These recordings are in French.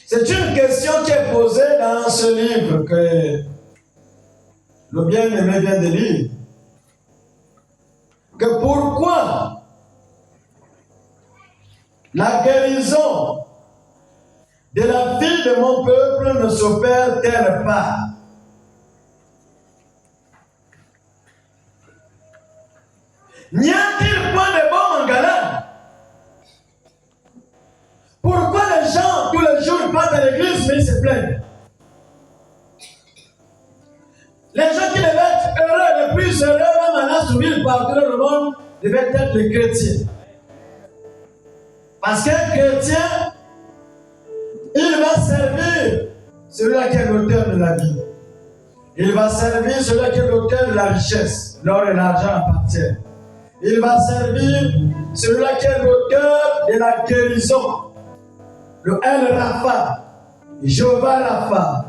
C'est une question qui est posée dans ce livre que le bien-aimé vient de lire. Que pourquoi la guérison de la vie de mon peuple ne s'opère-t-elle pas? N'y a-t-il point de bon en galère? Pourquoi les gens, tous les jours, ils partent à l'église, mais ils se plaignent? Les gens qui devaient être heureux, les plus heureux, même en Assouville, partout dans le monde, devaient être les chrétiens. Parce qu'un chrétien, il va servir celui-là qui est l'auteur de la vie. Il va servir celui-là qui est l'auteur de la richesse. L'or et l'argent appartiennent. Il va servir celui-là qui est l'auteur de la guérison. Le El Rapha, Jéhovah Rapha.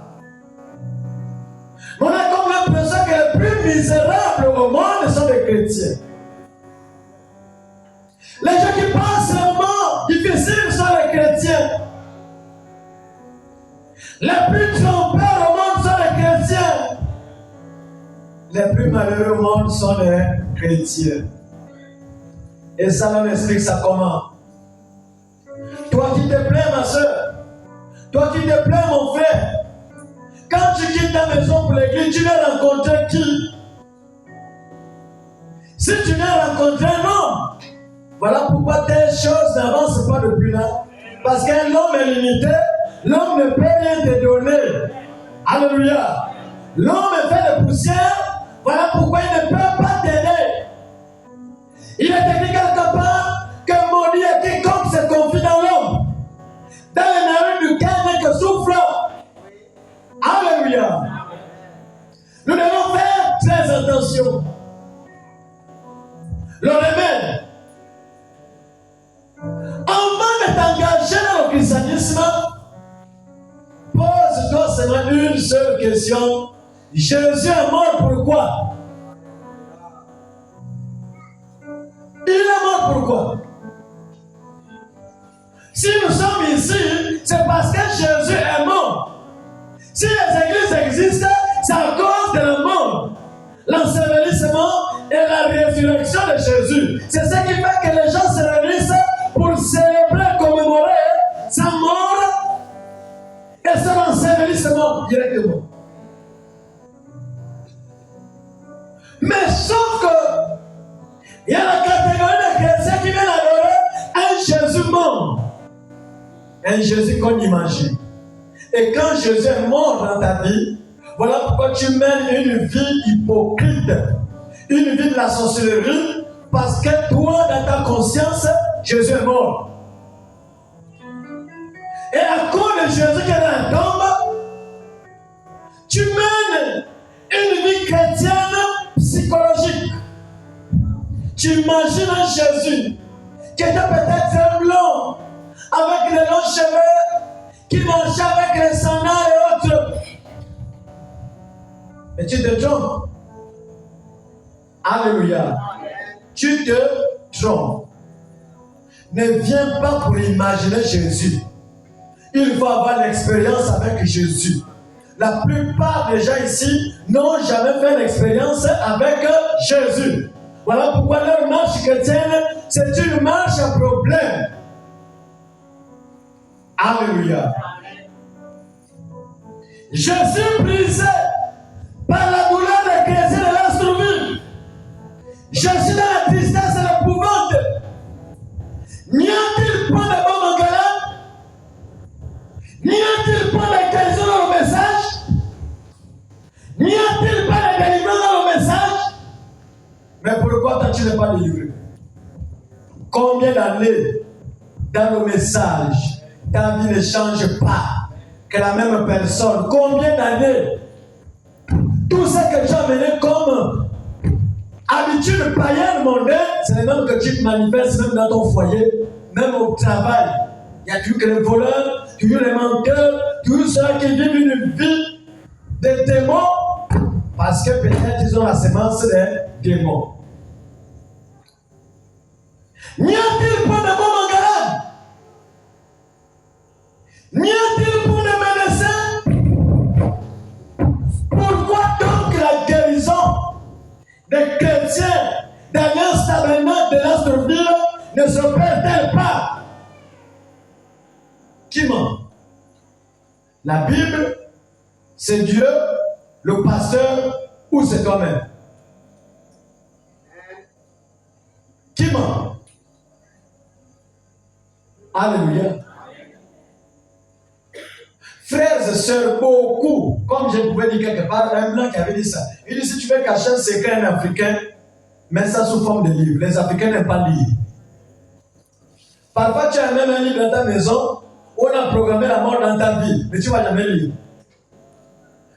On a comme l'impression que les plus misérables au monde sont des chrétiens. Les gens qui passent un moment difficile sont les chrétiens. Les plus trompeurs au monde sont les chrétiens. Les plus malheureux au monde sont les chrétiens. Et ça, on explique ça comment? Toi qui te plains, ma soeur, toi qui te plains, mon frère, quand tu quittes ta maison pour l'église, tu viens rencontrer qui? Si tu viens rencontrer un homme, voilà pourquoi telle chose n'avance pas depuis là. Parce qu'un homme est limité, l'homme ne peut rien te donner. Alléluia. L'homme est fait de poussière, voilà pourquoi il ne peut pas t'aider. Il est écrit quelque part que maudit est quiconque se confie dans l'homme. Dans les narines du cœur n'est que souffre. Alléluia. Nous devons faire très attention. Le remède. Avant de t'engager dans le christianisme, pose-toi seulement une seule question. Jésus est mort pourquoi? Il est mort pourquoi? Si nous sommes ici, c'est parce que Jésus est mort. Si les églises existent, c'est à cause de la mort, l'ensevelissement et la résurrection de Jésus. C'est ce qui fait que les gens se réunissent pour célébrer, commémorer sa mort et son ensevelissement directement. Mais sauf que il y a la catégorie de chrétiens qui viennent adorer un Jésus mort. Un Jésus qu'on imagine. Et quand Jésus est mort dans ta vie, voilà pourquoi tu mènes une vie hypocrite. Une vie de la sorcellerie. Parce que toi, dans ta conscience, Jésus est mort. Et à cause de Jésus qui est dans la tombe, tu mènes une vie chrétienne psychologique. Tu imagines un Jésus qui était peut-être un blond, avec les longs cheveux, qui marchait avec les sandales et autres. Mais tu te trompes. Alléluia. Tu te trompes. Ne viens pas pour imaginer Jésus. Il faut avoir l'expérience avec Jésus. La plupart des gens ici n'ont jamais fait l'expérience avec Jésus. Voilà pourquoi leur marche chrétienne, c'est une marche à problème. Alléluia. Jésus brisé par la douleur des chrétiens de l'Astrouville. Jésus dans la tristesse et l'épouvante. N'y a-t-il pas de bon en galère? N'y a-t-il pas de guérison dans le message? N'y a-t-il pas de délivrance dans le message? Mais pourquoi toi tu n'es pas délivré? Combien d'années dans le message ta vie ne change pas que la même personne? Combien d'années? Tout ce que tu as mené comme habitude païenne mondaine, c'est le même que tu te manifestes même dans ton foyer, même au travail. Il y a toujours que les voleurs, toujours les menteurs, toujours ceux qui vivent une vie de démons, parce que peut-être ils ont la semence des démons. N'y a-t-il pas de bon en galère? N'y a-t-il pas l'instruire ne s'opère-t-elle pas? Qui ment? La Bible, c'est Dieu, le pasteur ou c'est toi-même? Qui ment? Alléluia. Frères et sœurs, beaucoup, comme je pouvais dire quelque part, un blanc qui avait dit ça. Il dit, si tu veux cacher un secret à un Africain, mets ça sous forme de livre. Les Africains n'aiment pas lire. Parfois, tu as même un livre dans ta maison où on a programmé la mort dans ta vie, mais tu ne vas jamais lire.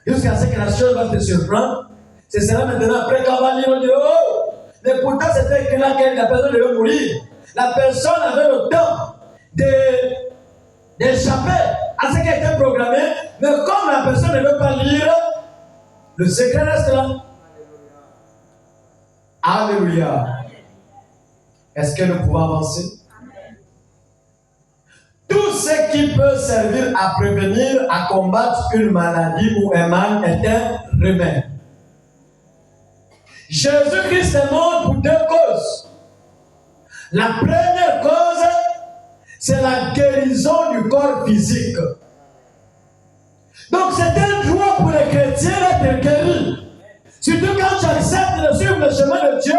Jusqu'à ce que la chose va te surprendre. C'est cela maintenant, après qu'on va lire, on dit, oh, mais pourtant c'était écrit là que la personne devait mourir. La personne avait le temps d'échapper à ce qui a été programmé, mais comme la personne ne veut pas lire, le secret reste là. Alléluia. Est-ce que nous pouvons avancer? Tout ce qui peut servir à prévenir, à combattre une maladie ou un mal est un remède. Jésus-Christ est mort pour deux causes. La première cause, c'est la guérison du corps physique. Donc c'est un droit pour les chrétiens d'être guéris. Surtout quand tu acceptes de suivre le chemin de Dieu,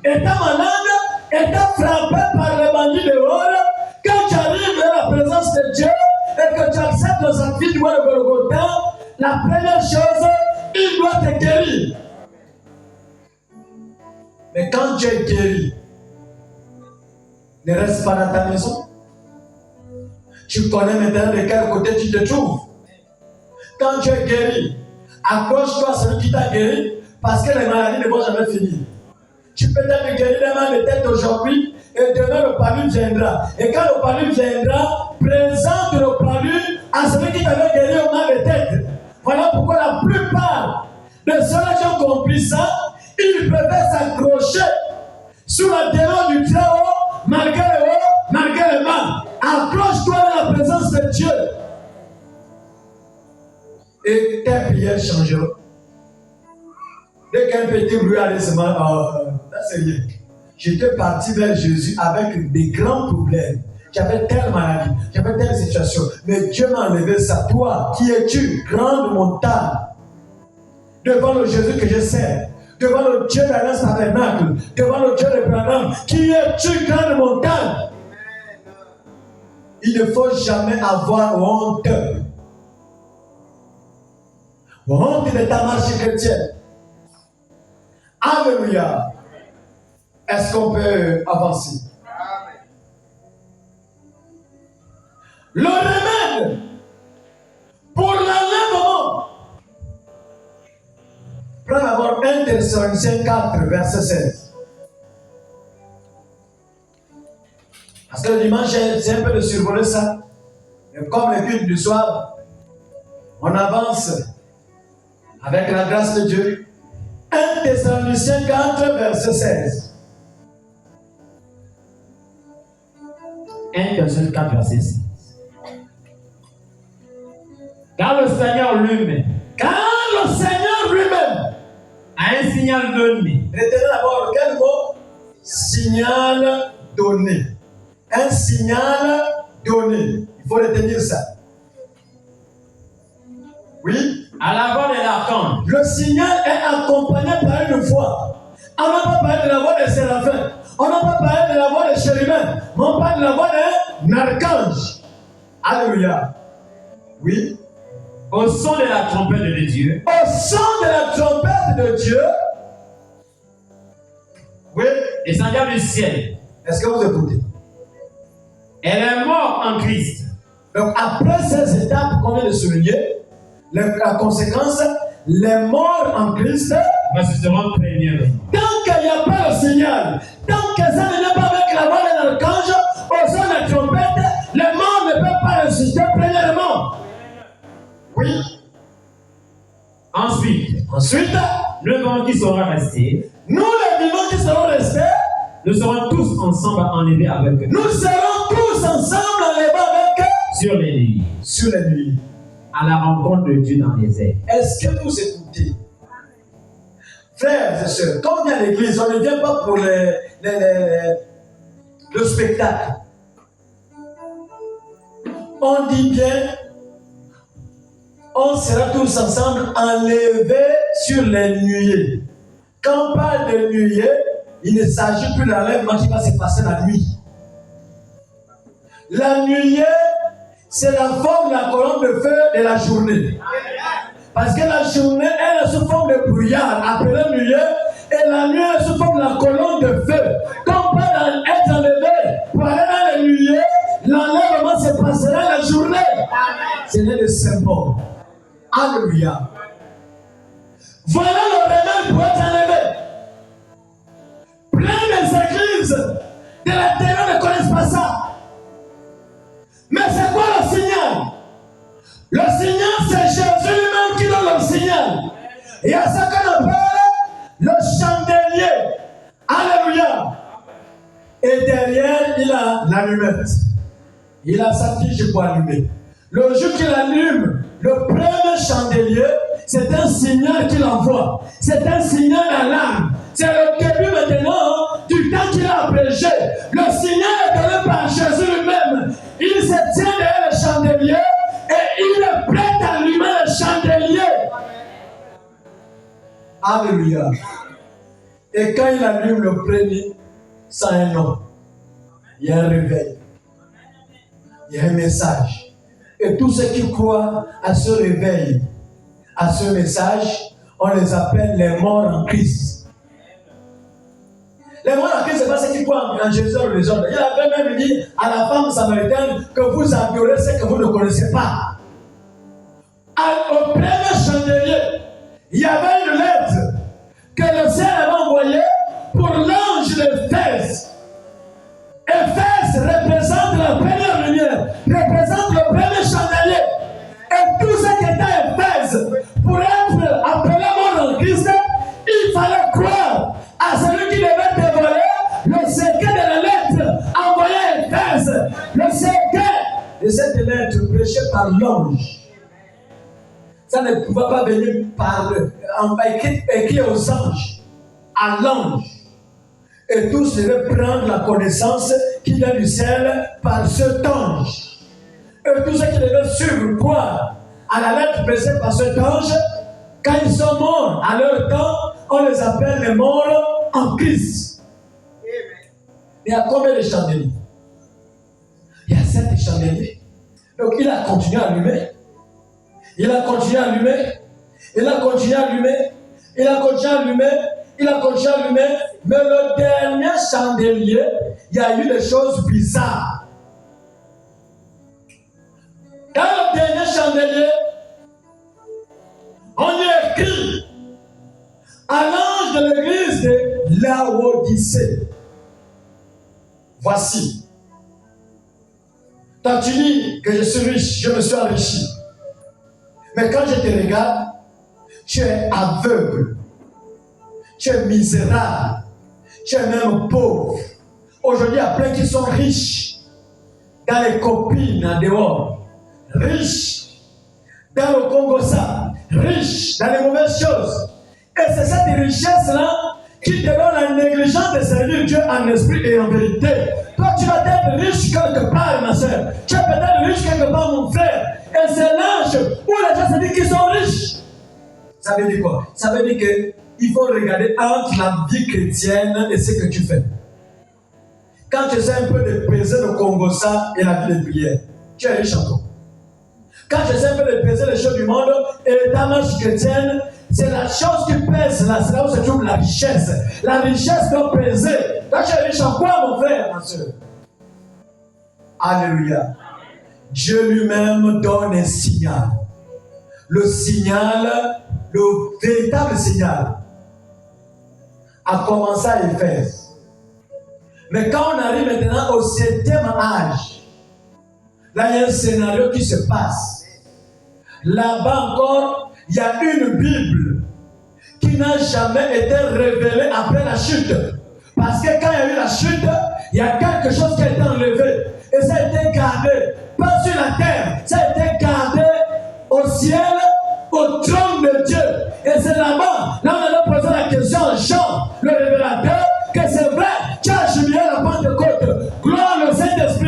étant malade, étant frappé par les bandits dehors, quand tu arrives à la présence de Dieu et que tu acceptes le sacrifice du roi de Golgotha, la première chose, il doit te guérir. Mais quand tu es guéri, ne reste pas dans ta maison. Tu connais maintenant de quel côté tu te trouves. Quand tu es guéri, accroche-toi à celui qui t'a guéri, parce que les maladies ne vont jamais finir. Tu peux être guéri d'un mal de tête aujourd'hui, et demain le palu viendra. Et quand le palu viendra, présente le palu à celui qui t'avait guéri au mal de tête. Voilà pourquoi la plupart de ceux qui ont compris ça, ils peuvent s'accrocher sous la terreur du Très-Haut, malgré le haut, malgré le mal. Accroche-toi dans la présence de Dieu. Et tes prières changeront. Dès qu'un petit bruit allait se mettre, ça c'est rien. J'étais parti vers Jésus avec des grands problèmes. J'avais telle maladie, j'avais telle situation. Mais Dieu m'a enlevé ça. Toi, qui es-tu? Grande montagne. Devant le Jésus que je sers. Devant le Dieu d'Alliance Tabernacle. Devant le Dieu de Branham. Qui es-tu, grande montagne? Il ne faut jamais avoir honte. Honte de ta marche chrétienne. Alléluia. Est-ce qu'on peut avancer? Le remède pour l'enlèvement. Prends d'abord 1 Thessaloniciens 4, verset 16. Parce que le dimanche, j'ai un peu de survoler ça. Et comme le culte du soir, on avance avec la grâce de Dieu. 1 Thessaloniciens 4, verset 16. 1 Thessaloniciens 4, verset 16. Car le Seigneur lui-même a un signal donné. Retenez d'abord quel mot? Signal donné. Un signal donné. Il faut retenir ça. Oui? À la voix de l'archange. Le signal est accompagné par une voix. On n'a pas parlé de la voix des séraphins. On n'a pas parlé de la voix des chérubins. Mais on parle de la voix d'un archange. Alléluia. Oui? Au son de la trompette de Dieu. Au son de la trompette de Dieu. Oui? Descendant du ciel. Est-ce que vous écoutez? Elle est morte en Christ. Donc après ces étapes qu'on vient de souligner, la conséquence, les morts en Christ ressusciteront premièrement. Tant qu'il n'y a pas le signal, tant que ça ne vient pas avec la voix de l'archange, au son de la trompette, les morts ne peuvent pas ressusciter premièrement. Oui. Ensuite, le vent qui sera resté, nous les vivants qui serons restés, nous serons tous ensemble enlevés avec eux. Nous serons tous ensemble enlevés avec eux sur les nuits. Sur les nuits. À la rencontre de Dieu dans les airs. Est-ce que vous écoutez? Frères et sœurs, quand on vient à l'église, on ne vient pas pour le spectacle. On dit bien, on sera tous ensemble enlevés sur les nuées. Quand on parle de nuées, il ne s'agit plus de l'enlèvement qui va se passer la nuit. La nuée, c'est la forme de la colonne de feu de la journée. Parce que la journée, elle est sous forme de brouillard, appelée nuée, et la nuit est sous forme de la colonne de feu. Quand on peut être enlevé pour aller dans les nuées, l'enlèvement se passera la journée. C'est le symbole. Alléluia. Voilà le remède pour être enlevé. Plein des églises de la terre ne connaissent pas ça. Mais c'est quoi le signal? Le signal, c'est Jésus lui-même qui donne le signal. Il y a ce qu'on appelle le chandelier. Alléluia. Et derrière, il a l'allumette. Il a sa tige pour allumer. Le jour qu'il allume le premier chandelier, c'est un signal qu'il envoie. C'est un signal d'alarme. C'est le début maintenant du temps qu'il a prêché. Le signal est donné par Jésus lui-même. Il se tient derrière le chandelier et il est prêt à allumer le chandelier. Alléluia. Et quand il allume le premier, ça a un nom. Il y a un réveil. Il y a un message. Et tous ceux qui croient à ce réveil, à ce message, on les appelle les morts en Christ. Les morts en Christ, ce n'est pas ceux qui croient en Jésus ou les autres. Il avait même dit à la femme samaritaine que vous adorez ce que vous ne connaissez pas. Au premier chandelier, il y avait une lettre que le ciel avait envoyée pour l'ange d'Éphèse. Éphèse représente la première lumière, représente le premier chandelier. Et tout ce qui était à Éphèse, pour être appelé mort en Christ, il fallait croire à celui qui devait dévoiler le secret de la lettre envoyée à Éphèse. Le secret de cette lettre prêchée par l'ange. Ça ne pouvait pas venir par écrit aux anges, à l'ange. Et tous devaient prendre la connaissance qui vient du ciel par cet ange. Et tous ceux qui devaient suivre, croire à la lettre prêchée par cet ange, quand ils sont morts à leur temps, on les appelle les morts en Christ. Il y a combien de chandeliers? Il y a 7 chandeliers. Donc il a continué à allumer. Il a continué à allumer. Il a continué à allumer. Il a continué à allumer. Il a continué à allumer. Mais le dernier chandelier, il y a eu des choses bizarres. Dans le dernier chandelier, on y écrit à l'ange de l'église de Laodicée. Voici. Quand tu dis que je suis riche, je me suis enrichi. Mais quand je te regarde, tu es aveugle. Tu es misérable. Tu es même pauvre. Aujourd'hui, il y a plein qui sont riches. Dans les copines en dehors. Riches. Dans le Congo, ça. Riches dans les mauvaises choses. Et c'est cette richesse-là qui te donne la négligence de servir Dieu en esprit et en vérité. Toi, tu vas être riche quelque part, ma soeur. Tu es peut-être riche quelque part, mon frère. Et c'est l'âge où les gens se disent qu'ils sont riches. Ça veut dire quoi? Ça veut dire qu'il faut regarder entre la vie chrétienne et ce que tu fais. Quand tu essaies un peu de peser le Congo-ça et la vie de prière, tu es riche encore. Quand tu essaies un peu de peser les choses du monde et ta marche chrétienne, c'est la chose qui pèse là, c'est là où se trouve la richesse. La richesse doit peser. Quand tu es riche en quoi, mon frère, ma soeur? Alléluia. Dieu lui-même donne un signal. Le signal, le véritable signal, a commencé à Éphèse. Mais quand on arrive maintenant au 7e âge, là il y a un scénario qui se passe. Là-bas encore, il y a une Bible qui n'a jamais été révélée après la chute. Parce que quand il y a eu la chute, il y a quelque chose qui a été enlevé. Et ça a été gardé, pas sur la terre, ça a été gardé au ciel, au trône de Dieu. Et c'est là-bas, là on a posé la question.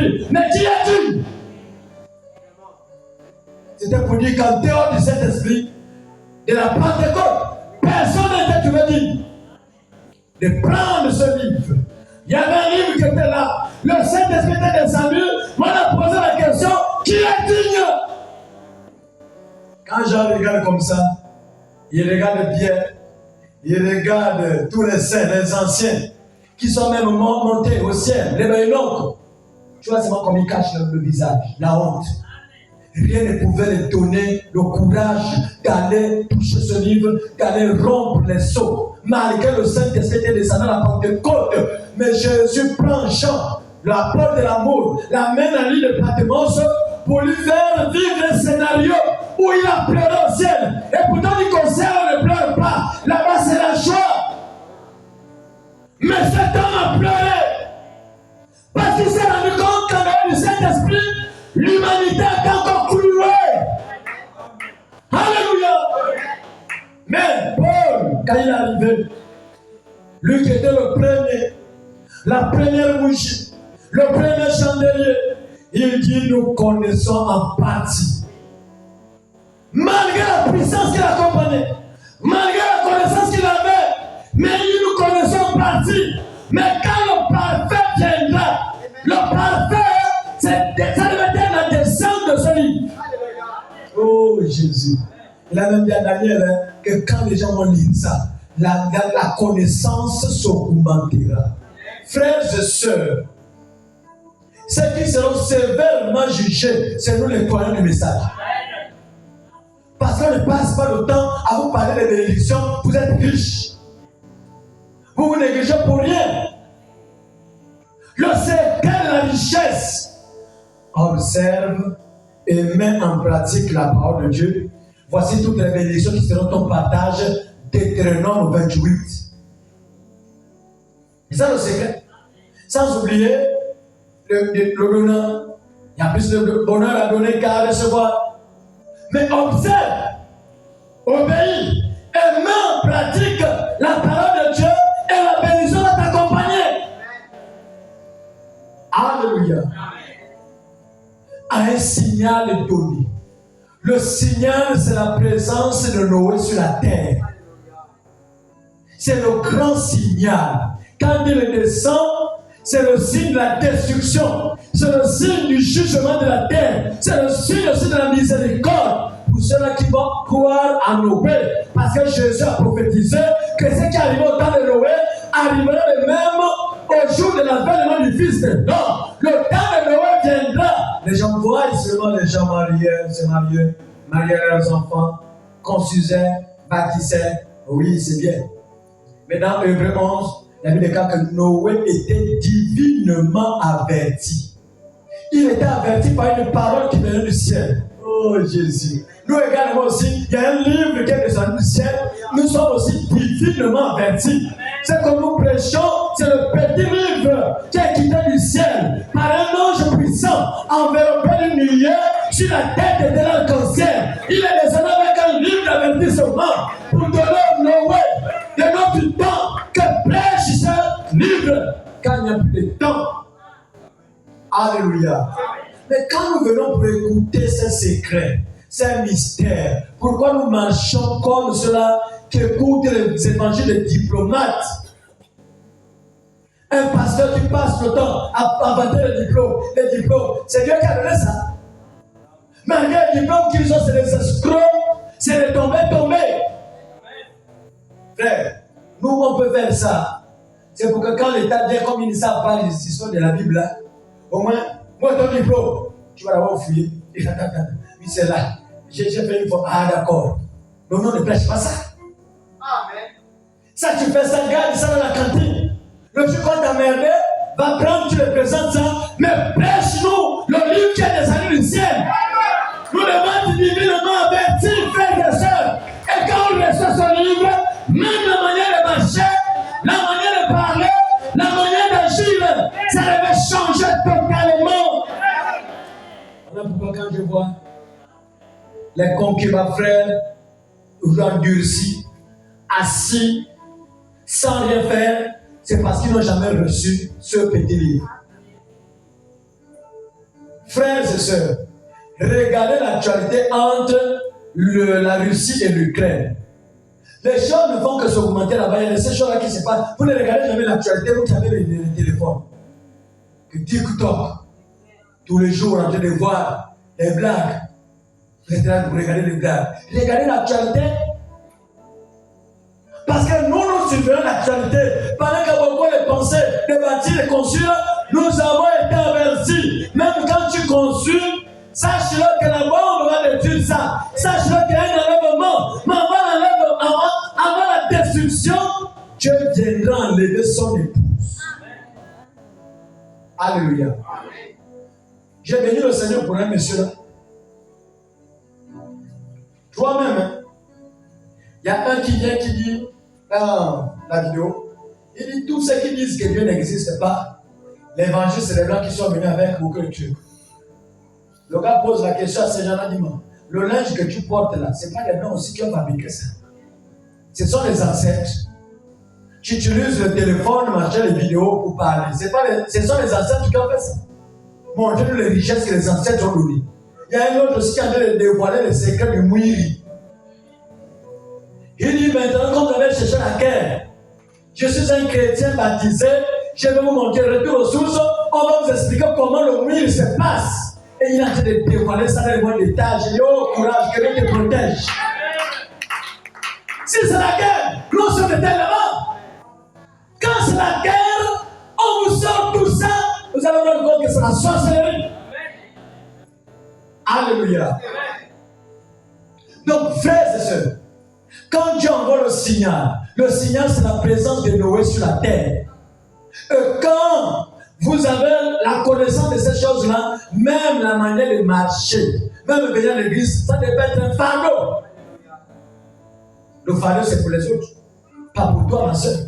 Saint-Esprit. Mais qui es-tu? C'était pour dire qu'en dehors du Saint-Esprit, de la Pentecôte, personne n'était, tu veux dire, de prendre ce livre. Il y avait un livre qui était là. Le Saint-Esprit était descendu. Moi, on a posé la question, qui est digne? Quand Jean regarde comme ça, il regarde Pierre, il regarde tous les saints, les anciens, qui sont même montés au ciel, les Eunuques. Tu vois, c'est moi comme ils cachent le visage, la honte. Rien ne pouvait leur donner le courage d'aller toucher ce livre, d'aller rompre les sceaux. Malgré le Saint-Esprit était descendu à la Pentecôte, mais Jésus prend Jean, l'apôtre de l'amour, l'amène à l'île de Patmos pour lui faire vivre un scénario où il a pleuré au ciel. Et pourtant, il concerne, ne pleure pas. Là-bas, c'est la joie. Mais cet homme a pleuré. Parce qu'il s'est rendu compte qu'en dehors du Saint-Esprit, l'humanité est encore clouée. Alléluia. Mais Paul, quand il est arrivé, lui qui était le premier, la première bougie, le premier chandelier, il dit, nous connaissons en partie. Malgré la puissance qu'il accompagnait, malgré la connaissance qu'il avait, mais nous connaissons en partie. Mais quand le parfait viendra, le parfait, ça devait être la descente de ce livre. Oh Jésus. Il a même dit à Daniel que quand les gens vont lire ça, la connaissance s'augmentera. Frères et sœurs, ceux qui seront sévèrement jugés, c'est nous les croyants du message. Parce qu'on ne passe pas le temps à vous parler de bénédictions, vous êtes riches. Vous vous négligez pour rien. Le secret de la richesse. Observe et mets en pratique la parole de Dieu. Voici toutes les bénédictions qui seront ton partage. Deutéronome 28. C'est ça le secret. Sans oublier le donneur. Il y a plus de bonheur à donner qu'à recevoir. Mais observe, obéis et mets en pratique la parole de Dieu et la bénédiction va t'accompagner. Alléluia. À un signal donné. Le signal, c'est la présence de Noé sur la terre. C'est le grand signal. Quand il descend, c'est le signe de la destruction. C'est le signe du jugement de la terre. C'est le signe aussi de la miséricorde. Pour ceux-là qui vont croire en Noé. Parce que Jésus a prophétisé que ce qui arrive au temps de Noé arrivera de même au jour de l'avènement du Fils de l'homme. Le temps de Noé viendra. Les gens voient seulement les gens mariés, mariaient leurs enfants, conçusaient, bâtissaient. Oui, c'est bien. Mais dans Hébreux 11, il y avait des cas que Noé était divinement averti. Il était averti par une parole qui venait du ciel. Oh Jésus. Nous également aussi, il y a un livre qui est descendu du ciel. Nous sommes aussi divinement avertis. C'est que nous prêchons, c'est le petit livre qui est quitté du ciel par un ange puissant, enveloppé d'une nuée sur la tête de l'arc-en-ciel. Il est descendu avec un livre d'avertissement pour donner au Noé de notre temps que prêche ce livre quand il n'y a plus de temps. Alléluia. Mais quand nous venons pour écouter ces secrets, ces mystères, pourquoi nous marchons comme cela qui écoutent les évangiles des diplomates? Un pasteur qui passe le temps à vanter les diplômes, c'est Dieu qui a donné ça. Malgré les diplômes qu'ils ont, c'est des escrocs, c'est des tombés. Frère, nous on peut faire ça. C'est pour que quand l'État vient, comme ils ne savent pas les histoires de la Bible, là, au moins, moi ton diplôme, tu vas l'avoir fouillé. Oui, c'est là. J'ai fait une fois. Ah, d'accord. Mais on ne prêche pas ça. Amen. Ça, tu fais ça, garde ça dans la cantine. Le jour qu'on t'a merdé, va prendre, tu le présentes ça, mais prêche-nous le livre qui est descendu du ciel. Nous devons être divinement avertis, frères et sœurs. Et quand on reçoit ce livre, même la manière de marcher, la manière de parler, la manière d'agir, ça devait changer totalement. Voilà pourquoi quand je vois les concubins frères endurcis, assis, sans rien faire, c'est parce qu'ils n'ont jamais reçu ce petit livre. Frères et sœurs, regardez l'actualité entre la Russie et l'Ukraine. Les choses ne font que s'augmenter là-bas. Il y a ces choses-là qui se passent. Vous ne regardez jamais l'actualité, vous qui avez les téléphones. Que TikTok, tous les jours, en train de voir les blagues. Vous regardez les blagues. Regardez l'actualité. Parce que nous surveillons l'actualité. Pendant que beaucoup les pensées de bâtir et construire, nous avons été avertis. Même quand tu construis, sache-le que la bombe va détruire ça. Sache-le qu'il y a un enlèvement. Mais avant la destruction, Dieu viendra enlever son épouse. Alléluia. J'ai béni le Seigneur pour un monsieur là. Toi-même, hein? Il y a un qui vient qui dit dans la vidéo, il dit tous ceux qui disent que Dieu n'existe pas, l'évangile c'est les blancs qui sont venus avec beaucoup de trucs. Le gars pose la question à ces gens-là, dis-moi, le linge que tu portes là, ce n'est pas les blancs aussi qui ont fabriqué ça. Ce sont les ancêtres. Tu utilises le téléphone, machin, les vidéos pour parler. Ce sont les ancêtres qui ont fait ça. Montrer les richesses que les ancêtres ont données. Il y a un autre aussi qui a de dévoiler les secrets du Mouiri. Il dit maintenant, quand vous allez chercher la guerre, je suis un chrétien baptisé, je vais vous montrer le retour aux sources, on va vous expliquer comment le Mouiri se passe. Et il a fait de dévoiler ça dans les moindres détails. J'ai dit, oh courage, que Dieu te protège. Si c'est la guerre, nous sommes là-bas. Quand c'est la guerre, on vous sort tout ça, vous allez vous rendre compte que c'est la sorcellerie. Alléluia. Donc, frères et sœurs, quand Dieu envoie le signal c'est la présence de Noé sur la terre. Et quand vous avez la connaissance de ces choses-là, même la manière de marcher, même venir à l'église, ça devait être un fardeau. Le fardeau, c'est pour les autres. Pas pour toi, ma soeur.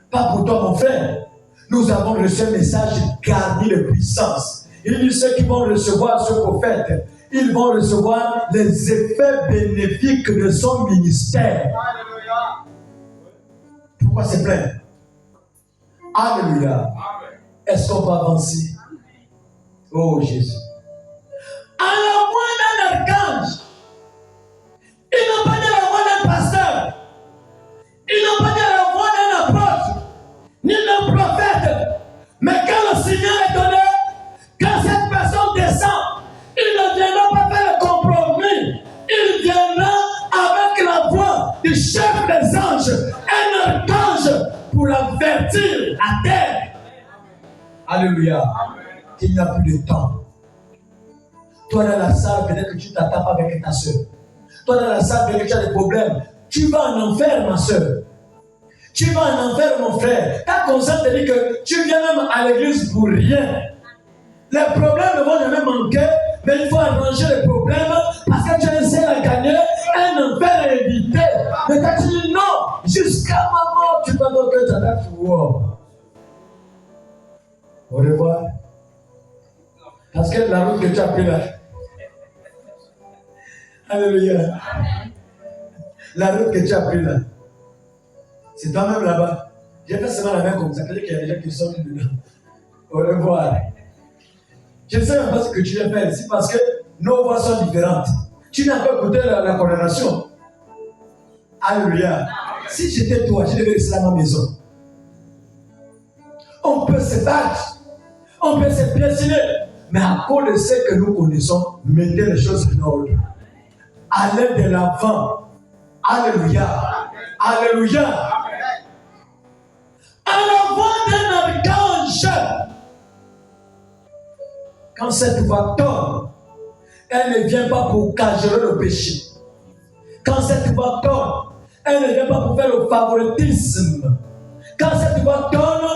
Pas pour toi, mon frère. Nous avons reçu un message garni de puissance. Il dit ceux qui vont recevoir ce prophète, ils vont recevoir les effets bénéfiques de son ministère. Alléluia. Pourquoi c'est plein? Alléluia. Est-ce qu'on peut avancer? Oh Jésus. À la voix d'un archange, ils n'ont pas dit la voix d'un pasteur, ils n'ont pas dit la voix d'un apôtre, ni d'un prophète. Mais quand le signal est donné, quand cette personne descend, il ne viendra pas faire le compromis. Il viendra avec la voix du chef des anges, un archange pour avertir la terre. Alléluia. Il n'y a plus de temps. Toi dans la salle, peut-être que tu t'attapes avec ta soeur. Toi dans la salle, peut-être que tu as des problèmes. Tu vas en enfer, ma soeur. Tu vas en enfer, mon frère. Ta conscience te dit que tu viens même à l'église pour rien. Les problèmes ne vont jamais manquer, mais il faut arranger les problèmes parce que tu essaies de gagner un enfer à éviter. Mais quand tu dis non, jusqu'à ma mort, tu vas donc que tu as pour au revoir. Parce que la route que tu as pris là. Alléluia. La route que tu as pris là. C'est toi-même là-bas. J'ai fait seulement la main comme ça. C'est-à-dire qu'il y a des gens qui sont dedans. Au revoir. Je ne sais même pas ce que tu viens faire ici parce que nos voix sont différentes. Tu n'as pas écouté la condamnation. Alléluia. Si j'étais toi, je devais rester à ma maison. On peut se battre. On peut se piétiner. Mais à cause de ce que nous connaissons, mettez les choses en ordre. Allez de l'avant. Alléluia. Alléluia. À la voix d'un archange. Quand cette voix tombe, elle ne vient pas pour cajoler le péché. Quand cette voix tombe, elle ne vient pas pour faire le favoritisme. Quand cette voix tombe,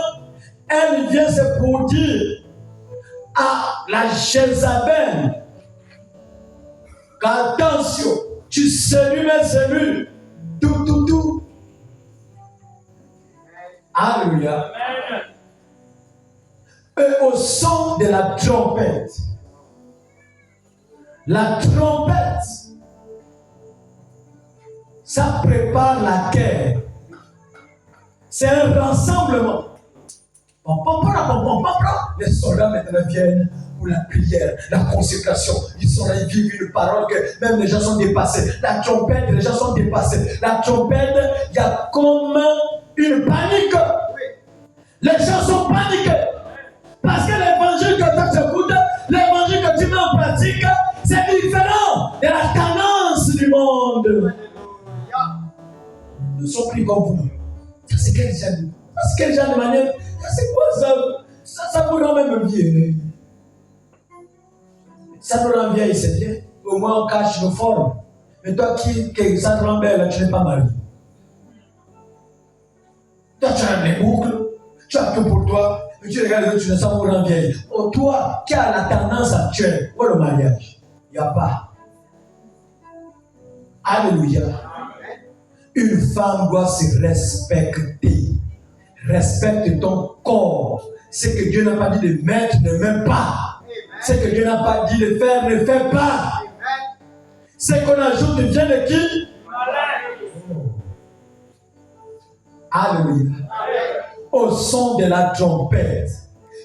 elle vient se pour dire à la Jézabel qu'attention, tu séduis mes élus. Tout. Alléluia. Et au son de la trompette, ça prépare la guerre. C'est un rassemblement. Les soldats maintenant viennent pour la prière, la consécration. Ils sont là, ils vivent une parole que même les gens sont dépassés. La trompette, les gens sont dépassés. La trompette, il y a comme une panique. Les gens sont paniqués. Parce que l'évangile que tu écoutes, l'évangile que tu mets en pratique, c'est différent de la tendance du monde. Nous sommes pris comme vous. C'est quel genre de manière? C'est quoi ça? Ça vous rend même vieux. Ça nous rend vieille, c'est bien. Au moins on cache nos formes. Mais toi qui ça te rend belle, tu n'es pas marié. Toi tu as des boucles, tu as tout pour toi, mais tu regardes les autres, tu ne sens pas rend vieille. Oh, toi qui as la tendance actuelle, où est le mariage? Il n'y a pas. Alléluia. Une femme doit se respecter. Respecte ton corps. Ce que Dieu n'a pas dit de mettre, ne mets pas. Ce que Dieu n'a pas dit de faire, ne fais pas. Ce qu'on ajoute vient de qui? Alléluia. Au son de la trompette.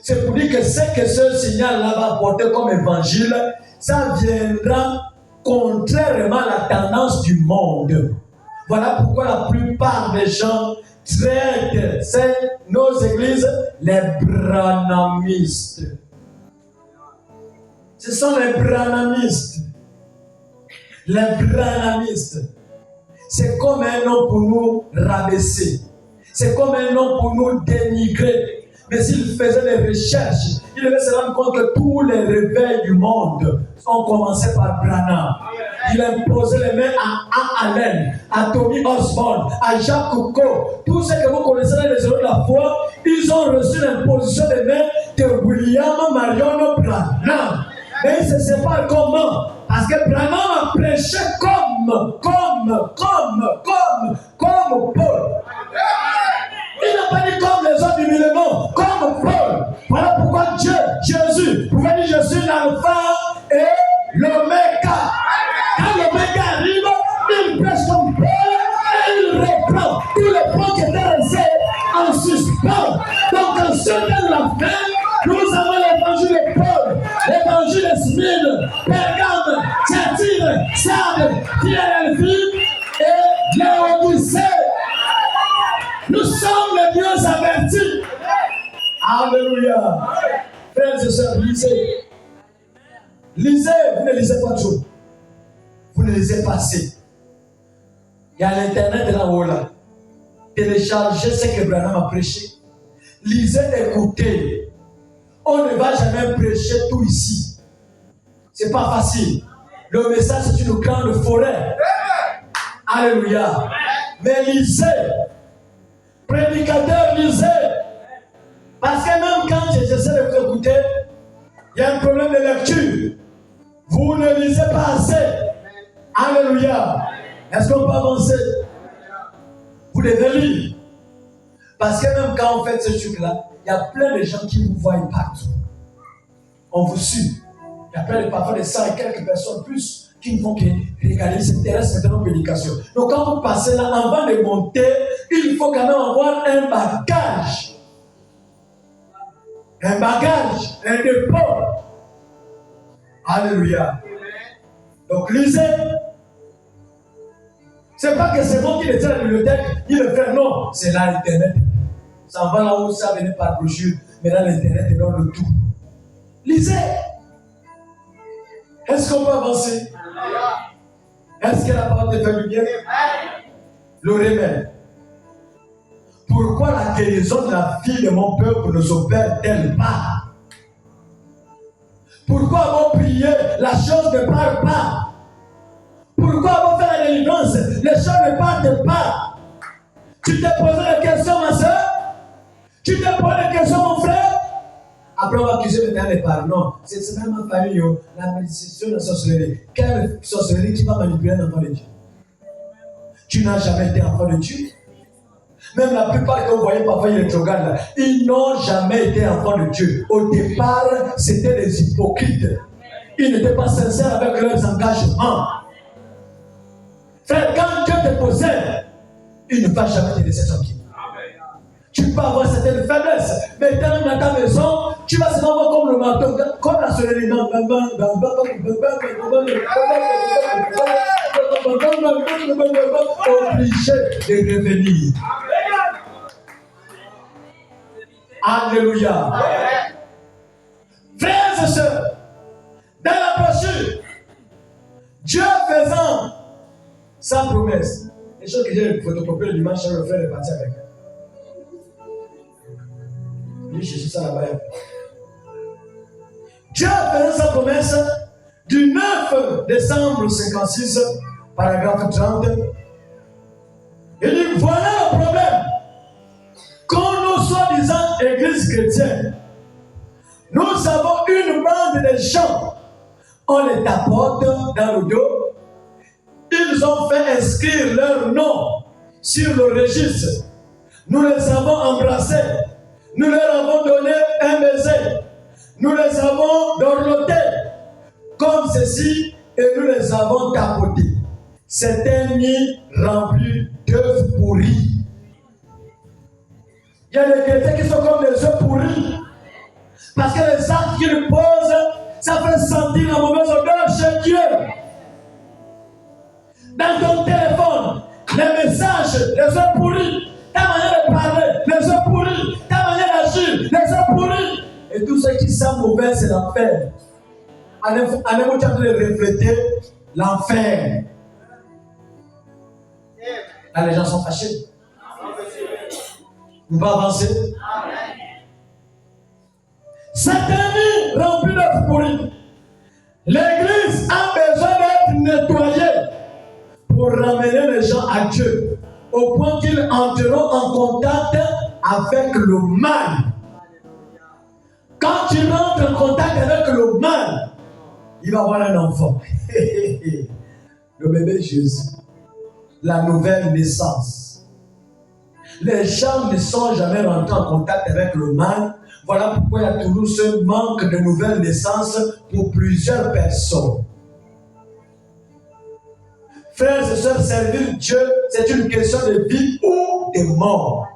C'est pour dire que ce que ce signal-là va apporter comme évangile, ça viendra contrairement à la tendance du monde. Voilà pourquoi la plupart des gens traitent nos églises les branhamistes. Ce sont les branhamistes. Les branhamistes. C'est comme un nom pour nous rabaisser. C'est comme un nom pour nous dénigrer. Mais s'il faisait des recherches, il devait se rendre compte que tous les réveils du monde ont commencé par Branham. Il a imposé les mains à Allen, à Tommy Osborne, à Jacques Cousteau. Tous ceux que vous connaissez dans les héros de la foi, ils ont reçu l'imposition des mains de William Marion Branham. Mais ils se séparent comment? Parce que Branham a prêché comme Paul. Il n'a pas dit comme les autres du millénaire, comme Paul. Voilà pourquoi Dieu, Jésus, pouvait dire je suis l'alpha et l'oméga. Quand l'oméga arrive, il prêche comme Paul et il reprend tous les points qui étaient restés en suspens. Donc en ce temps de la fin, nous avons l'évangile de Paul, l'évangile de Smyrne, Pergame, Thyatire, Sardes, Philadelphie et Laodicée. Nous sommes les dieux avertis. Alléluia. Frères et sœurs, lisez. Lisez, vous ne lisez pas trop. Vous ne lisez pas assez. Il y a l'internet là-haut là. Téléchargez ce que Branham a prêché. Lisez, écoutez. On ne va jamais prêcher tout ici. C'est pas facile. Le message c'est une grande forêt. Alléluia. Mais lisez. Prédicateurs, lisez. Parce que même quand j'essaie de vous écouter, il y a un problème de lecture. Vous ne lisez pas assez. Alléluia. Est-ce qu'on peut avancer? Vous devez lire. Parce que même quand on fait ce truc-là, il y a plein de gens qui vous voient partout. On vous suit. Il y a plein de parfois de 100 et quelques personnes plus qui ne font que regarder, s'intéressent maintenant aux prédications. Donc quand vous passez là, avant de monter, il faut quand même avoir un bagage. Un bagage, un dépôt. Alléluia. Donc lisez. C'est pas que c'est moi qui le tiens à la bibliothèque, il le fait, non. C'est là l'internet. Ça va là où ça venait par brochure. Mais là l'internet est dans le tout. Lisez. Est-ce qu'on peut avancer? Est-ce que la parole te fait du bien? Le remède. Pourquoi la guérison de la fille de mon peuple ne s'opère-t-elle pas? Pourquoi avons prié, la chose ne part pas? Pourquoi avons fait la délivrance, les choses ne partent pas? Tu t'es posé des questions, ma soeur? Tu t'es posé des questions, mon frère? Après, on va accuser maintenant les parents. Non, c'est vraiment famille. La malédiction de la sorcellerie. Quelle sorcellerie qui va manipuler un enfant de Dieu? Tu n'as jamais été enfant de Dieu? Même la plupart que vous voyez parfois, ils rétrogradent là. Ils n'ont jamais été enfants de Dieu. Au départ, c'était des hypocrites. Ils n'étaient pas sincères avec leurs engagements. Frère, quand Dieu te possède, il ne va jamais te laisser tranquille. Tu tu peux avoir certaines faiblesses, mais quand dans ta maison, tu vas seulement voir comme le marteau, comme la sonnerie. Obligé de revenir. Alléluia. Frères et sœurs, dans la brochure, Dieu faisant sa promesse. Les choses que j'ai photocopiées le dimanche, je vais le faire repartir avec. Je cherche ça là-bas. Dieu faisant sa promesse du 9 décembre 56, paragraphe 30. Il dit voilà le problème. Quand nous, soi-disant église chrétienne, nous avons une bande de gens, on les tapote dans le dos. Ils ont fait inscrire leur nom sur le registre. Nous les avons embrassés. Nous leur avons donné un baiser. Nous les avons dorlotés comme ceci et nous les avons tapotés. C'est un nid rempli d'œufs pourris. Il y a des chrétiens qui sont comme des œufs pourris. Parce que les actes qu'ils posent, ça fait sentir la mauvaise odeur chez Dieu. Dans ton téléphone, les messages, les œufs pourris, ta manière de parler, les œufs pourris, ta manière d'agir, les œufs pourris. Et tout ce qui sent mauvais, c'est l'enfer. En un mot, tu as de refléter l'enfer. Là, les gens sont fâchés. On va avancer. C'est un nid rempli d'œufs pourris. L'église a besoin d'être nettoyée pour ramener les gens à Dieu, au point qu'ils entreront en contact avec le mal. Quand tu rentres en contact avec le mal, il va avoir un enfant. Le bébé Jésus, la nouvelle naissance. Les gens ne sont jamais rentrés en contact avec le mal. Voilà pourquoi il y a toujours ce manque de nouvelle naissance pour plusieurs personnes. Frères et sœurs, servir Dieu, c'est une question de vie ou de mort.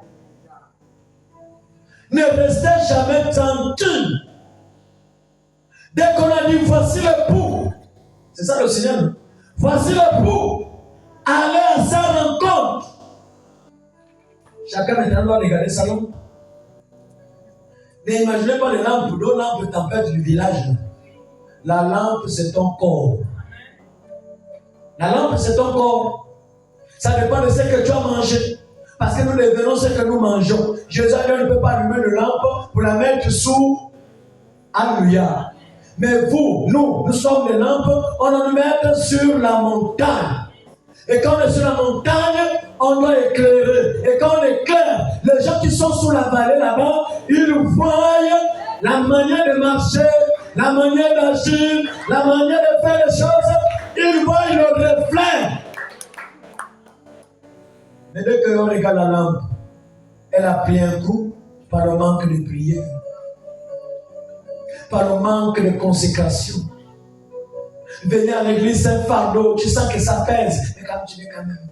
Ne restez jamais tranquille. Dès qu'on a dit voici le pour, c'est ça le Seigneur. Voici le pour, allez à sa rencontre. Chacun maintenant doit regarder sa lampe. N'imaginez pas les lampes, nos lampes tempête du village. La lampe, c'est ton corps. La lampe, c'est ton corps. Ça dépend de ce que tu as mangé. Parce que nous devenons ce que nous mangeons. Jésus ne peut pas allumer une lampe pour la mettre sous. Alléluia. Mais vous, nous sommes des lampes, on doit nous mettre sur la montagne. Et quand on est sur la montagne, on doit éclairer. Et quand on éclaire, les gens qui sont sous la vallée là-bas, ils voient la manière de marcher, la manière d'agir, la manière de faire les choses. Ils voient le reflet. Mais dès qu'on regarde la lampe, elle a pris un coup par le manque de prière, par le manque de consécration. Venir à l'église, c'est un fardeau, tu sens que ça pèse, mais quand tu es quand même.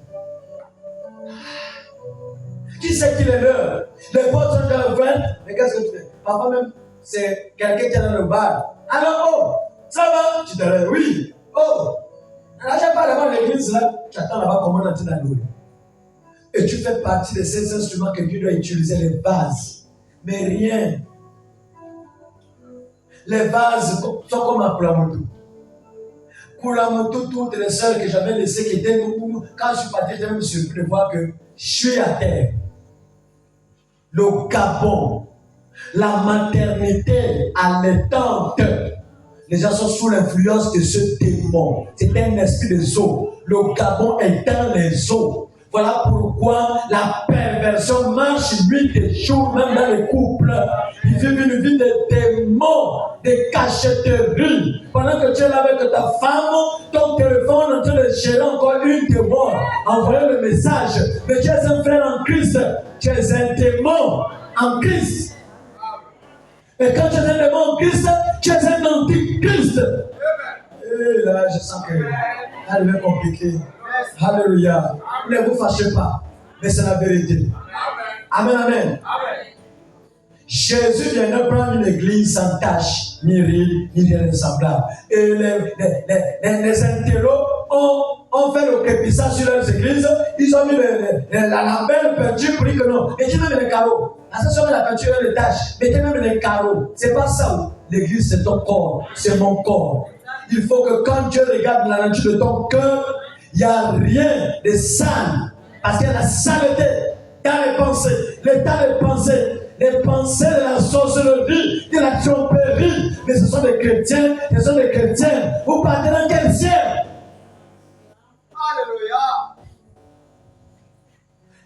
Qui c'est qui est l'heure? Les potes sont dans le vin, mais qu'est-ce que tu fais? Parfois même, c'est quelqu'un qui est dans le bar. Alors, oh, ça va? Tu te lèves, oui. Oh, là, j'ai pas devant l'église, là, tu attends là-bas comme on a dit dans l'eau. Et tu fais partie de ces instruments que Dieu doit utiliser, les vases. Mais rien. Les vases sont comme un Kulamoto. Kulamoto, toutes les sœurs que j'avais laissées qui étaient nous, quand je suis parti, j'étais même surpris de voir que je suis à terre. Le Gabon, la maternité allaitante. Les gens sont sous l'influence de ce démon. C'est un esprit des eaux. Le Gabon est dans les eaux. Voilà pourquoi la perversion marche nuit et jour, même dans les couples. Ils vivent une vie de démons, de cachotterie. Pendant que tu es là avec ta femme, ton téléphone est en train de gérer encore une démon. Envoyer le message. Mais tu es un frère en Christ. Tu es un démon en Christ. Et quand tu es un démon en Christ, tu es un antichrist. Et là, je sens que ça devient compliqué. Alléluia. Ne vous fâchez pas, mais c'est la vérité. Amen, amen. Amen. Jésus vient de prendre une église sans tache, ni ride, ni rien de semblable. Et les intellos ont fait le crépissage sur leurs églises. Ils ont mis la belle peinture pour dire que non. Mettez même les carreaux. Attention, la peinture et les taches. Mettez même les carreaux. C'est pas ça. L'église, c'est ton corps. C'est mon corps. Il faut que quand Dieu regarde la nature de ton cœur, il n'y a rien de sale. Parce qu'il y a la saleté dans les pensées. L'état des pensées. Les pensées de la sorcellerie, de l'action périe. Mais ce sont des chrétiens. Ce sont des chrétiens. Vous partez dans quel ciel? Alléluia.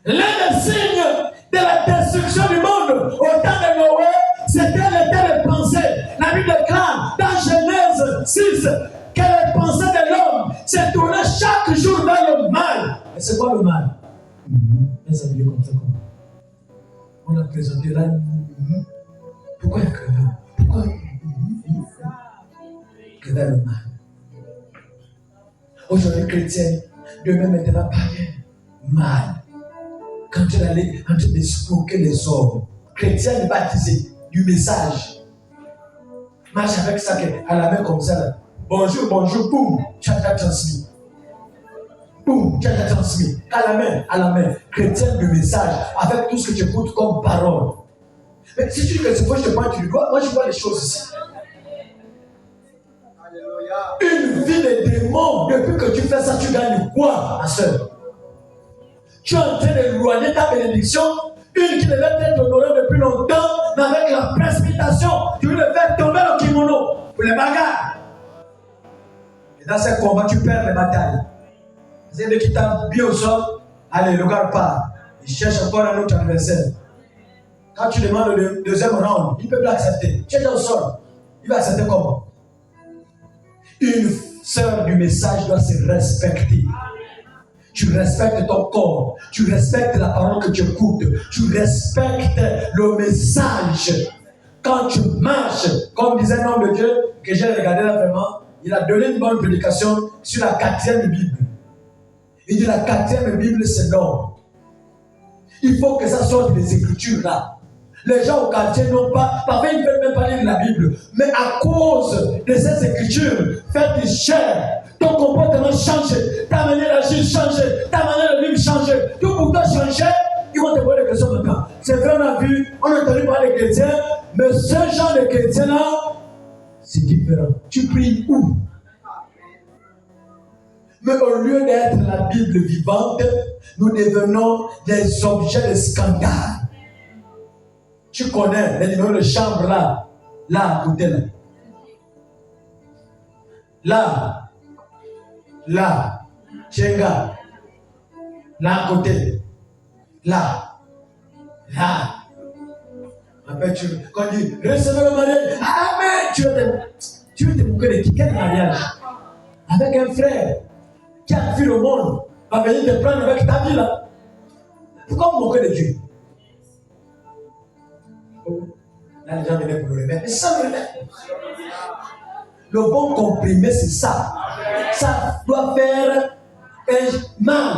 L'un des signes de la destruction du monde au temps de Noé, c'était l'état des pensées. La Bible déclare dans Genèse 6 que les pensées de l'homme se tournaient chaque jour vers le mal. Et c'est quoi le mal? Les amis, comme ça, on a présenté là. Pourquoi il y a que là? Pourquoi que vers le mal? Aujourd'hui, chrétien, demain maintenant, païen, mal. Quand tu es allé en train d'escroquer les hommes, chrétien baptisé du message, marche avec ça à la main comme ça. Là. Bonjour, bonjour, boum, tu as transmis. Boum, tu as transmis. À la main, chrétien du message, avec tout ce que tu écoutes comme parole. Mais si tu dis que c'est quoi, je te pointe du doigt, moi je vois les choses ici. Une vie de démon, depuis que tu fais ça, tu gagnes quoi, ma soeur? Tu es en train d'éloigner ta bénédiction, une qui devait être honorée depuis longtemps, mais avec la précipitation, tu veux le faire tomber le kimono pour les bagarres. Et dans ces combats, tu perds les batailles. C'est lui qui tape bien au sol, allez, le gars part. Il cherche encore un autre adversaire. Quand tu demandes le deuxième round, il ne peut plus accepter. Tu es au sol. Il va accepter comment? Une sœur du message doit se respecter. Tu respectes ton corps. Tu respectes la parole que tu écoutes. Tu respectes le message. Quand tu marches, comme disait un homme de Dieu, que j'ai regardé là vraiment, il a donné une bonne prédication sur la 4e Bible. Il dit la 4e Bible, c'est l'homme. Il faut que ça sorte des Écritures là. Les gens au quartier n'ont pas, parfois ils ne peuvent même pas lire la Bible. Mais à cause de ces Écritures, faites chair, ton comportement change, ta manière d'agir change, ta manière de vivre change. Tout pour toi changer, ils vont te poser des questions maintenant. C'est vrai, on a vu, on a entendu parler des chrétiens, mais ce genre de chrétiens là, c'est différent. Tu pries où? Mais au lieu d'être la Bible vivante, nous devenons des objets de scandale. Tu connais les numéros de chambre là à côté là, Tchenga, là à côté, là. Après quand on dit, recevez le mariage, amen, tu veux te moquer de quel mariage? Avec un frère qui a vu le monde, va venir te prendre avec ta vie là. Pourquoi vous moquez de Dieu? Là, les gens venaient pour le remettre. Mais ça me remet. Le bon comprimé, c'est ça. Ça doit faire un mal.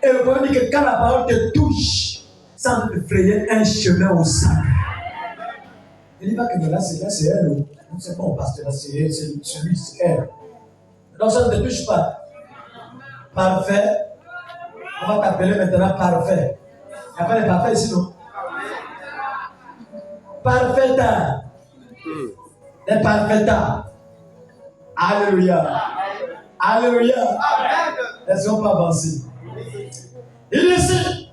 Et le problème dit que quand la parole te touche, ça te frayer un chemin au sang. Il dit pas que là, c'est elle. C'est pas mon pasteur, c'est lui, c'est elle. Donc ça ne te touche pas. Parfait. On va t'appeler maintenant parfait. Il n'y a pas de parfait ici, non? Parfaita. Les parfaita. Alléluia. Alléluia. Laissons pas avancer. Il dit ici,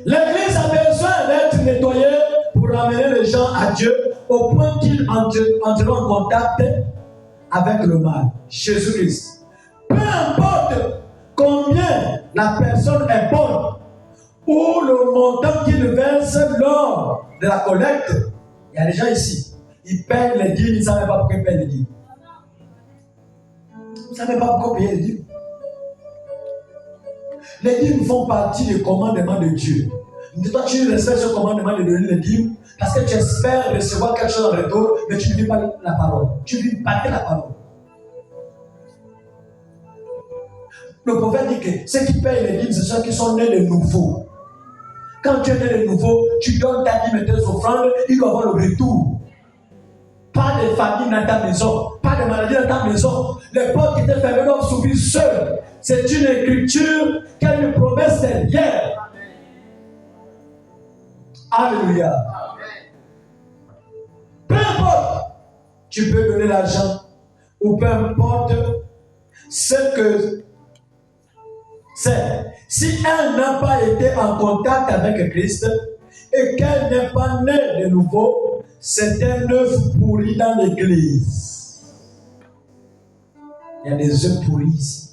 l'église a besoin d'être nettoyée pour amener les gens à Dieu au point qu'ils entreront en contact avec le mal. Jésus-Christ. Peu importe combien la personne est bonne ou le montant qu'il verse lors de la collecte, il y a des gens ici, ils payent les dîmes, ils ne savent même pas pourquoi ils payent les dîmes. Vous ne savez pas pourquoi payer les dîmes. Les dîmes font partie des commandements de Dieu. Toi, tu respectes ce commandement de donner les dîmes parce que tu espères recevoir quelque chose en retour, mais tu ne vis pas la parole. Tu ne vis pas la parole. Le prophète dit que ceux qui payent les dîmes, ce sont ceux qui sont nés de nouveau. Quand tu es né de nouveau, tu donnes ta dîme et tes offrandes, il doit avoir le retour. Pas de famille dans ta maison, pas de maladie dans ta maison. Les portes qui étaient fermées doivent s'ouvrir seules. C'est une écriture qui a une promesse derrière. Alléluia. Peu importe, tu peux donner l'argent ou peu importe ce que c'est. Si elle n'a pas été en contact avec Christ et qu'elle n'est pas née de nouveau, c'est un œuf pourri dans l'église. Il y a des œufs pourris ici.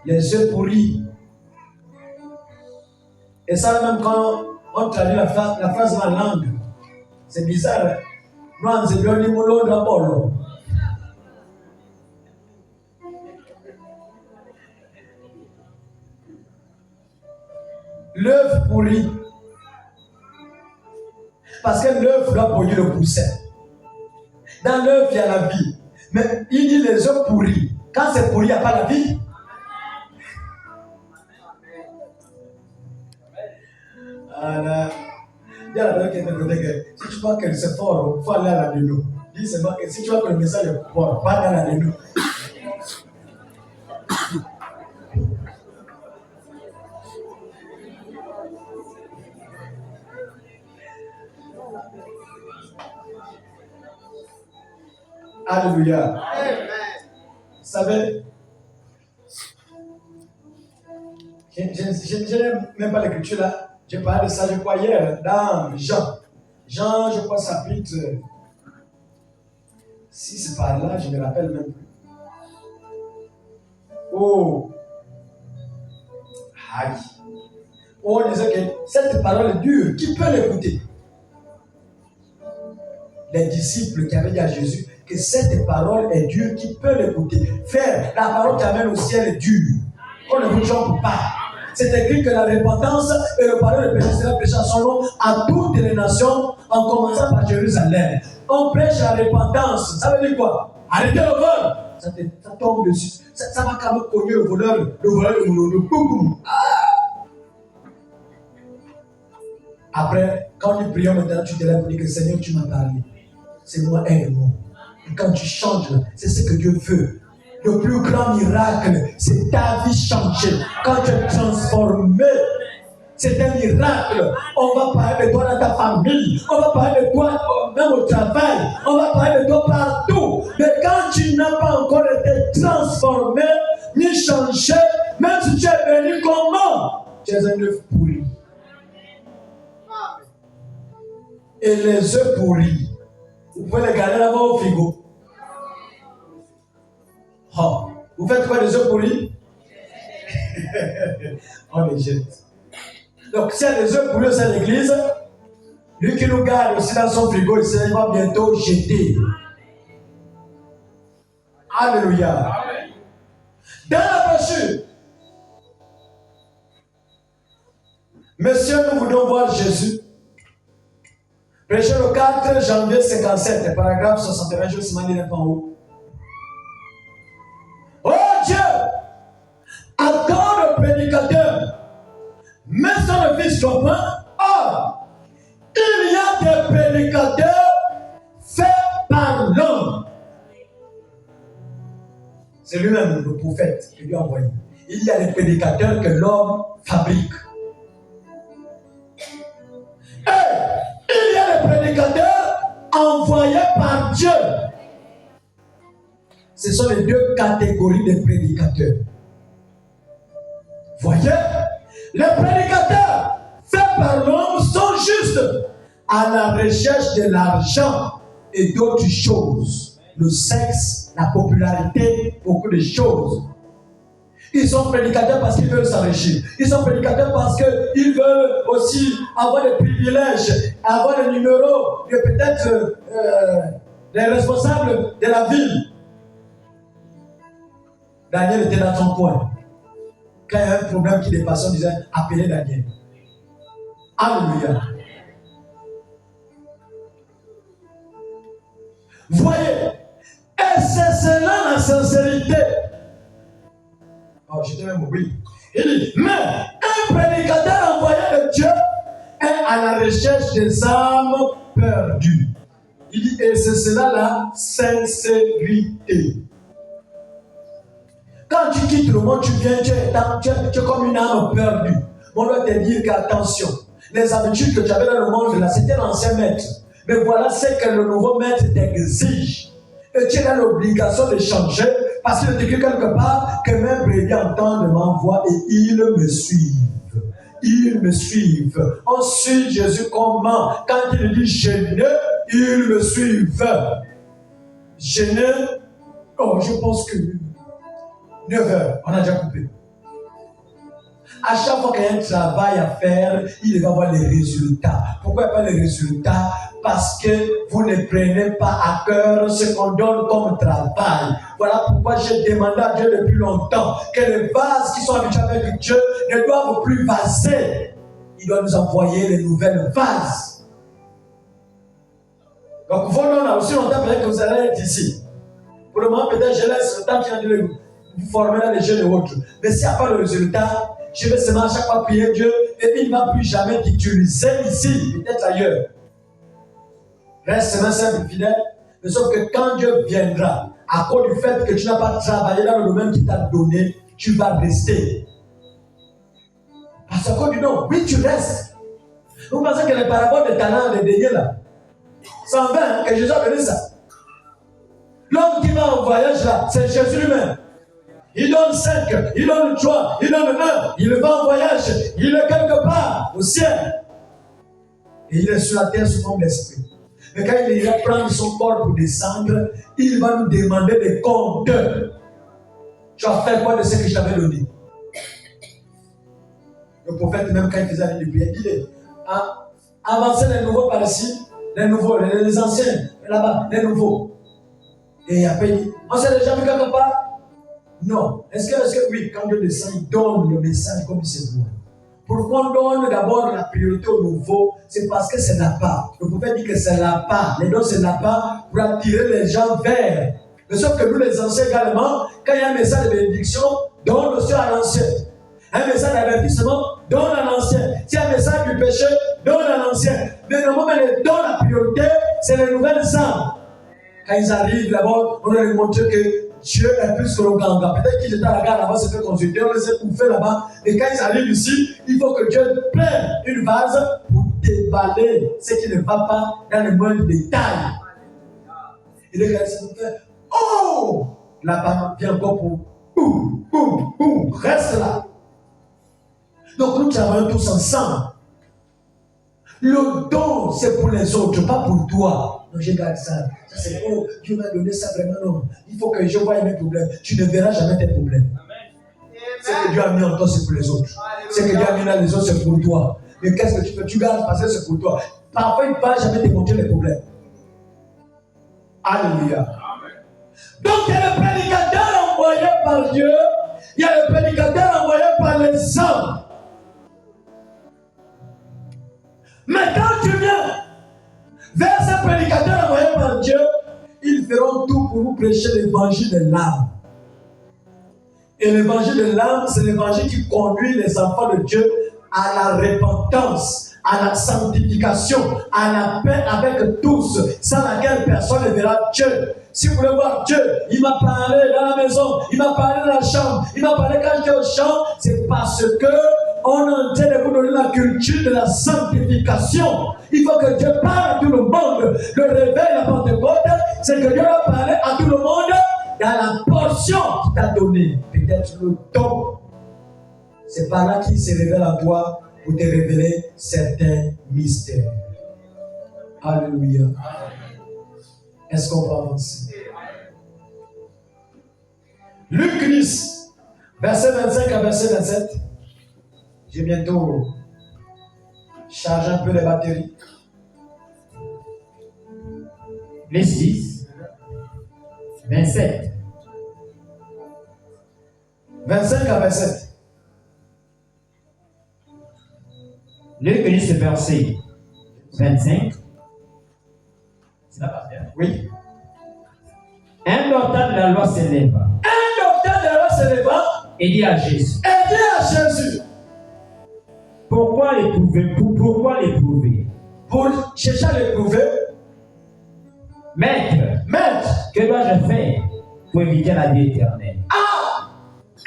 Les œufs pourris. Et ça, même quand on traduit la phrase dans la langue, c'est bizarre. L'œuf pourri. Parce que l'œuf doit produire le poussin. Dans l'œuf, il y a la vie. Mais il dit les œufs pourris. Quand c'est pourri, il n'y a pas la vie. Alors, il y a la qui est de côté que si tu vois que c'est fort, il faut aller à la déno. Dis seulement que si tu vois que le message est fort, pas dans la déno. Alléluia. Amen. Vous savez, je n'aime même pas l'écriture là. Je parlais de ça, je crois, hier, dans Jean. Jean, je crois, chapitre. Si c'est par là, je ne me rappelle même plus. Oh. Aïe. Oh, on disait que cette parole est dure. Qui peut l'écouter? Les disciples qui avaient dit à Jésus que cette parole est dure, qui peut l'écouter? Frère, la parole qui amène au ciel est dure. On ne vous trompe pas. C'est écrit que la repentance et le pardon des péchés sera prêché à son nom à toutes les nations, en commençant par Jérusalem. On prêche la repentance. Ça veut dire quoi? Arrêtez le vol. Ça tombe dessus. Ça va quand même cogner le voleur. Le boum. Après, quand nous prions maintenant, tu te lèves pour dire que Seigneur, tu m'as parlé. C'est moi, aide-moi. Et quand tu changes, c'est ce que Dieu veut. Le plus grand miracle, c'est ta vie changée. Quand tu es transformé, c'est un miracle. On va parler de toi dans ta famille. On va parler de toi même au travail. On va parler de toi partout. Mais quand tu n'as pas encore été transformé, ni changé, même si tu es venu comment? Tu es un œuf pourri. Et les œufs pourris, vous pouvez les garder là-bas au frigo. Oh. Vous faites quoi des œufs pourris? On les jette. Donc, s'il y a des œufs pourris au sein de l'église, lui qui nous garde aussi dans son frigo, il va bientôt jeter. Alléluia. Amen. Dans la brochure, messieurs, nous voulons voir Jésus. Prêché le 4 janvier 57, paragraphe 61, je vais se demander en haut. Oh Dieu, accorde au prédicateur, mais son fils Chopin. Or, il y a des prédicateurs faits par l'homme. C'est lui-même le prophète qui lui a envoyé. Il y a des prédicateurs que l'homme fabrique. Et il y a des prédicateurs envoyés par Dieu. Ce sont les deux catégories de prédicateurs. Voyez, les prédicateurs faits par l'homme sont juste à la recherche de l'argent et d'autres choses. Le sexe, la popularité, beaucoup de choses. Ils sont prédicateurs parce qu'ils veulent s'enrichir. Ils sont prédicateurs parce qu'ils veulent aussi avoir des privilèges, avoir des numéros de peut-être les responsables de la ville. Daniel était dans son coin. Quand il y a un problème qui dépassait, on disait appelez Daniel. Alléluia. Voyez, et c'est cela la sincérité. Oh, je t'ai même oublié. Il dit, mais recherche des âmes perdues. Il dit, et c'est cela la sincérité. Quand tu quittes le monde, tu viens, tu es comme une âme perdue. On doit te dire qu'attention, les habitudes que tu avais dans le monde, là, c'était l'ancien maître. Mais voilà ce que le nouveau maître t'exige. Et tu as l'obligation de changer parce qu'il te dit quelque part que mes brebis entendent ma voix et ils me suivent. Ils me suivent. On suit Jésus comment? Quand il dit jeûner, ils me suivent. Jeûner, oh, je pense que 9 heures, on a déjà coupé. À chaque fois qu'il y a un travail à faire, il va voir les résultats. Pourquoi pas les résultats? Parce que vous ne prenez pas à cœur ce qu'on donne comme travail. Voilà pourquoi j'ai demandé à Dieu depuis longtemps que les vases qui sont habitués avec Dieu ne doivent plus vaser. Il doit nous envoyer les nouvelles vases. Donc, vous on a aussi longtemps peut-être que vous allez être ici. Pour le moment, peut-être je laisse le temps qui a de vous former dans les jeunes et autres. Mais s'il n'y a pas de résultat, je vais seulement à chaque fois prier Dieu et il ne va plus jamais t'utiliser ici, peut-être ailleurs. Reste seulement simple fidèle, mais sauf que quand Dieu viendra, à cause du fait que tu n'as pas travaillé dans le domaine qu'il t'a donné, tu vas rester. Parce qu'à cause du nom, oui, tu restes. Vous pensez que les paraboles de talents, les deniers là, c'est en vain que Jésus a donné ça. L'homme qui va en voyage là, c'est Jésus lui-même. Il donne 5, il donne 3, il donne 1, il va en voyage, il est quelque part au ciel. Et il est sur la terre sous forme d'esprit. Mais quand il ira prendre son corps pour descendre, il va nous demander des comptes. Tu as fait quoi de ce que je t'avais donné? Le prophète, même quand il faisait la prière, il dit avancez les nouveaux par ici, les nouveaux, les anciens, là-bas, les nouveaux. Et après, il dit on s'est déjà vu quelque part? Non. Est-ce que oui, quand Dieu descend, il donne le message comme il se doit. Pourquoi on donne d'abord la priorité au nouveau? C'est parce que c'est la part. Le prophète dit que c'est la part. Les dons, c'est la part pour attirer les gens vers. Mais sauf que nous, les anciens également, quand il y a un message de bénédiction, donne aussi à l'ancien. Un message d'avertissement, donne à l'ancien. Si un message du péché, donne à l'ancien. Mais le moment où ils donnent la priorité, c'est les nouvelles âmes. Quand ils arrivent là-bas, on doit leur montrer que Dieu est plus que le ganga. Peut-être qu'ils étaient à la gare là-bas, se fait consulter, on les a bouffés là-bas. Et quand ils arrivent ici, il faut que Dieu prenne une vase pour déballer ce qui ne va pas dans le moindre détail. Et les gars, se fait oh! Là-bas, viens encore pour boum, boum, boum, reste là. Donc nous travaillons tous ensemble. Le don, c'est pour les autres, pas pour toi. Non, je garde ça. Ça c'est oh, Dieu m'a donné ça vraiment. Non. Il faut que je voie mes problèmes. Tu ne verras jamais tes problèmes. Ce que Dieu a mis en toi, c'est pour les autres. Ce que Dieu a mis dans les autres, c'est pour toi. Mais qu'est-ce que tu fais? Tu gardes parce que c'est pour toi. Parfois, il ne va jamais te montrer les problèmes. Alléluia. Donc, il y a le prédicateur envoyé par Dieu. Il y a le prédicateur envoyé par les hommes. Mais quand tu viens vers ce prédicateur envoyé par Dieu, ils feront tout pour vous prêcher l'évangile de l'âme. Et l'évangile de l'âme, c'est l'évangile qui conduit les enfants de Dieu à la repentance, à la sanctification, à la paix avec tous, sans laquelle personne ne verra Dieu. Si vous voulez voir Dieu, il m'a parlé dans la maison, il m'a parlé dans la chambre, il m'a parlé quand j'étais au champ, c'est parce que on est en train de vous donner la culture de la sanctification. Il faut que Dieu parle à tout le monde. Le réveil, la Pentecôte, c'est que Dieu va parler à tout le monde dans la portion qu'il t'a donnée. Peut-être le don. C'est par là qu'il se révèle à toi pour te révéler certains mystères. Alléluia. Est-ce qu'on peut avancer? Luc 10, verset 25 à verset 27. J'ai bientôt chargé un peu les batteries. Les 6, 27. 25 à 27. Luc 10, verset 25. C'est là pas bien? Oui. Un docteur de la loi s'élèva. Un docteur de la loi s'élèva et dit à Jésus. Et dit à Jésus. Pourquoi l'éprouver? pour chercher à l'éprouver. Maître, que dois-je faire pour éviter la vie éternelle? Ah!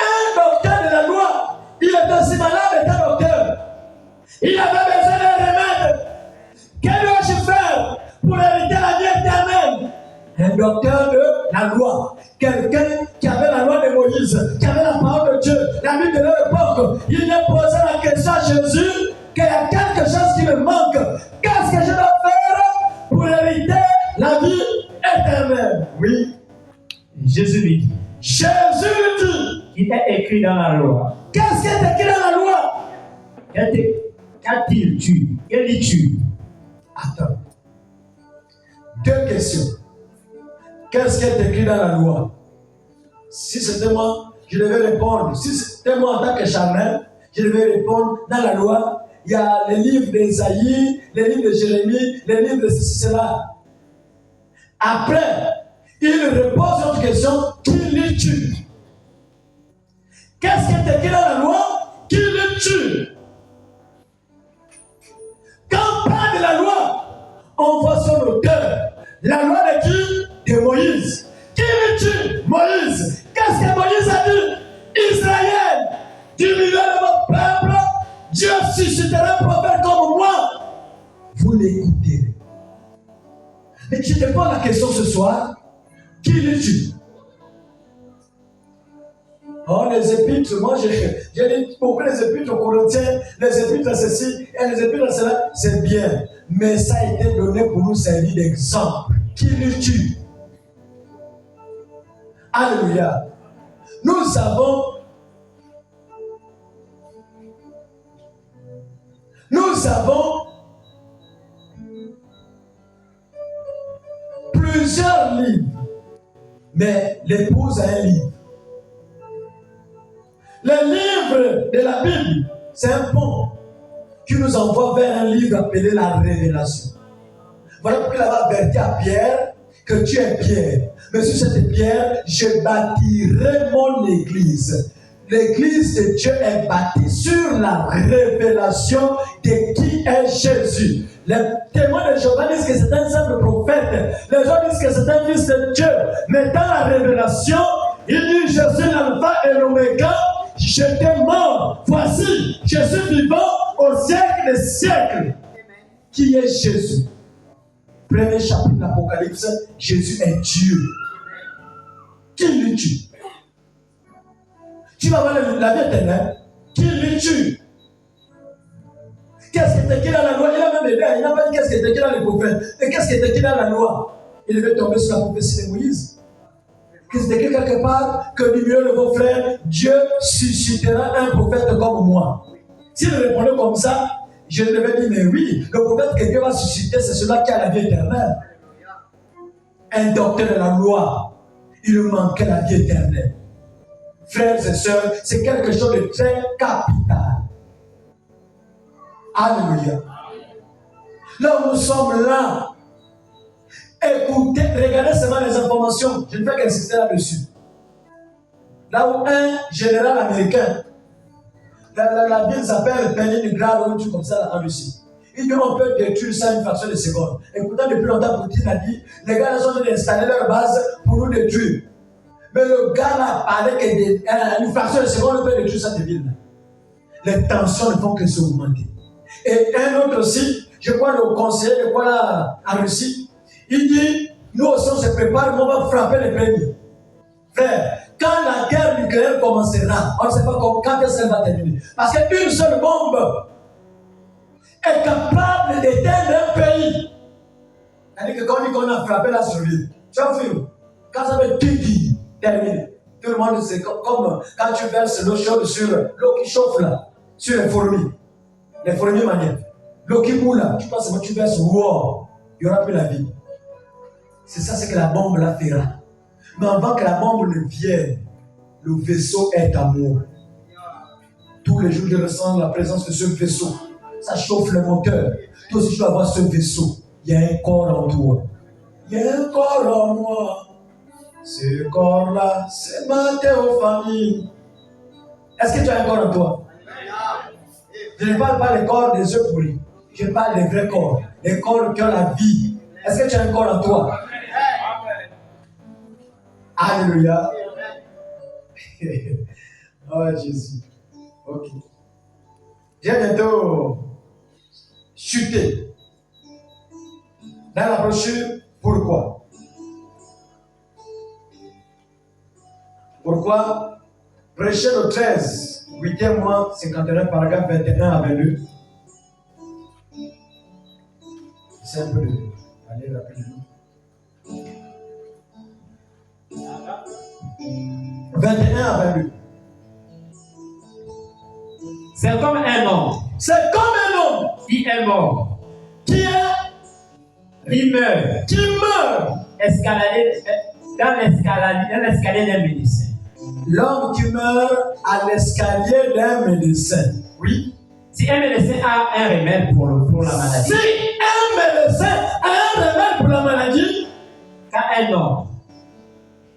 Un docteur de la loi, il est aussi malade qu'un docteur. Il avait besoin d'un remède. Que dois-je faire pour éviter la vie éternelle? Un docteur de la loi. Quelqu'un qui avait la loi de Moïse, qui avait la parole de Dieu, la Bible de leur époque. Il a posé la question à Jésus qu'il y a quelque chose qui me manque. Qu'est-ce que je dois faire pour éviter la vie éternelle? Oui. Jésus lui dit. Il est écrit dans la loi. Qu'est-ce qui est écrit dans la loi? Qu'a-t-il tué? Quel y tue? Attends. Deux questions. Qu'est-ce qui est écrit dans la loi? Si c'était moi, je devais répondre. Si c'était moi en tant que Charnel, je devais répondre dans la loi. Il y a les livres d'Ésaïe, les livres de Jérémie, les livres de ceci, cela. Après, il repose une question, qui le tue? Qu'est-ce qui est écrit dans la loi? Qui le tue? Quand on parle de la loi, on voit son auteur. La loi de qui? De Moïse. Qui le tue? Moïse. Qu'est-ce que Moïse a dit? Israël, du milieu de votre peuple, Dieu suscitera un prophète comme moi. Vous l'écouterez. Mais je te pose la question ce soir. Qui le tue? Oh, les épîtres, moi j'ai dit beaucoup les épîtres aux Corinthiens, les épîtres à ceci et les épîtres à cela, c'est bien. Mais ça a été donné pour nous servir d'exemple. Qui le tue? Alléluia. Nous avons plusieurs livres, mais l'épouse a un livre. Le livre de la Bible, c'est un pont qui nous envoie vers un livre appelé la Révélation. Voilà pourquoi il a averti à Pierre que tu es Pierre. Mais sur cette pierre, je bâtirai mon église. L'église de Dieu est bâtie sur la révélation de qui est Jésus. Les témoins de Jéhovah disent que c'est un simple prophète. Les gens disent que c'est un fils de Dieu. Mais dans la révélation, il dit: je suis l'alpha et l'oméga. J'étais mort. Voici, je suis vivant au siècle des siècles. Qui est Jésus? Premier chapitre de l'Apocalypse, Jésus est Dieu. Qui le tue? Tu vas voir la vie éternelle. Qui le tue? Qu'est-ce qui est écrit dans la loi? Il a même aidé. Il n'a pas dit qu'est-ce qui est écrit dans les prophètes. Et qu'est-ce qui est écrit dans la loi? Il devait tomber sur la prophétie de Moïse. Que c'est écrit quelque part que du milieu de vos frères, Dieu suscitera un prophète comme moi. S'il répondait comme ça, je devais dire: mais oui, le prophète que Dieu va susciter, c'est celui qui a la vie éternelle. Un docteur de la loi, il lui manquait la vie éternelle. Frères et sœurs, c'est quelque chose de très capital. Alléluia. Là où nous sommes là, écoutez, regardez seulement les informations. Je ne fais qu'insister là-dessus. Là où un général américain, la ville s'appelle Leningrad ou un truc comme ça en Russie. Il dit: on peut détruire ça une fraction de seconde. Et pourtant, depuis longtemps, Poutine a dit: les gars sont en train d'installer leur base pour nous détruire. Mais le gars n'a parlé qu'une fraction de seconde, on peut détruire cette ville. Les tensions ne font que s'augmenter. Et un autre aussi, je crois le conseiller de quoi là en Russie, il dit: nous aussi on se prépare, mais on va frapper les premiers. Frère, quand la guerre nucléaire commencera, on ne sait pas quand est-ce qu'elle va terminer. Parce qu'une seule bombe est capable d'éteindre un pays. C'est-à-dire que quand on dit qu'on a frappé la survie, tu as vu, quand ça va tiki, terminé. Tout le monde, c'est comme quand tu verses l'eau chaude sur l'eau qui chauffe là, sur les fourmis. Les fourmis manières. L'eau qui moule là, tu penses que tu verses, wow, il n'y aura plus la vie. C'est ça, c'est que la bombe la fera. Mais avant que la bombe ne vienne, le vaisseau est amour. Tous les jours, je ressens la présence de ce vaisseau. Ça chauffe le moteur. Toi aussi, tu dois avoir ce vaisseau. Il y a un corps en toi. Il y a un corps en moi. Ce corps-là, c'est ma théophanie. Est-ce que tu as un corps en toi? Je ne parle pas des corps des œufs pourris. Je parle des vrais corps. Les corps qui ont la vie. Est-ce que tu as un corps en toi? Alléluia. Oh Jésus. Ok. J'ai bientôt chuté. Dans la brochure, pourquoi? Pourquoi? Prêcher le 13, 8e mois, 59, paragraphe 21 à 22. C'est un peu de... Allez rapidement. 21 à 22. C'est comme un homme. C'est comme un homme Qui est mort. qui meurt Escaladé dans l'escalier d'un médecin. L'homme qui meurt à l'escalier d'un médecin. Oui. Si un médecin a un remède pour la maladie. Si un médecin a un remède pour la maladie, Quand un homme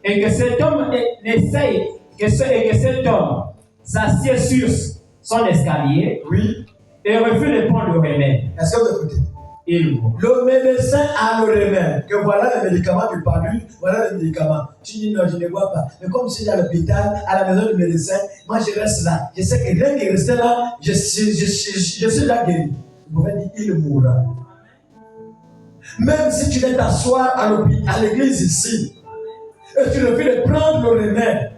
et que cet homme essaye, que cet homme s'assied sur son escalier, oui. et refuse de prendre le remède, Est-ce que vous écoutez? il mourra. Le médecin a le remède. Que voilà les médicaments du palu, voilà les médicaments. Tu dis non, je ne vois pas. Mais comme si à l'hôpital, à la maison du médecin, moi je reste là. Je sais que rien qui reste là, je suis là guéri. Vous pouvez dire, il mourra. Même si tu viens t'asseoir à l'église ici, et tu refus de prendre le remède,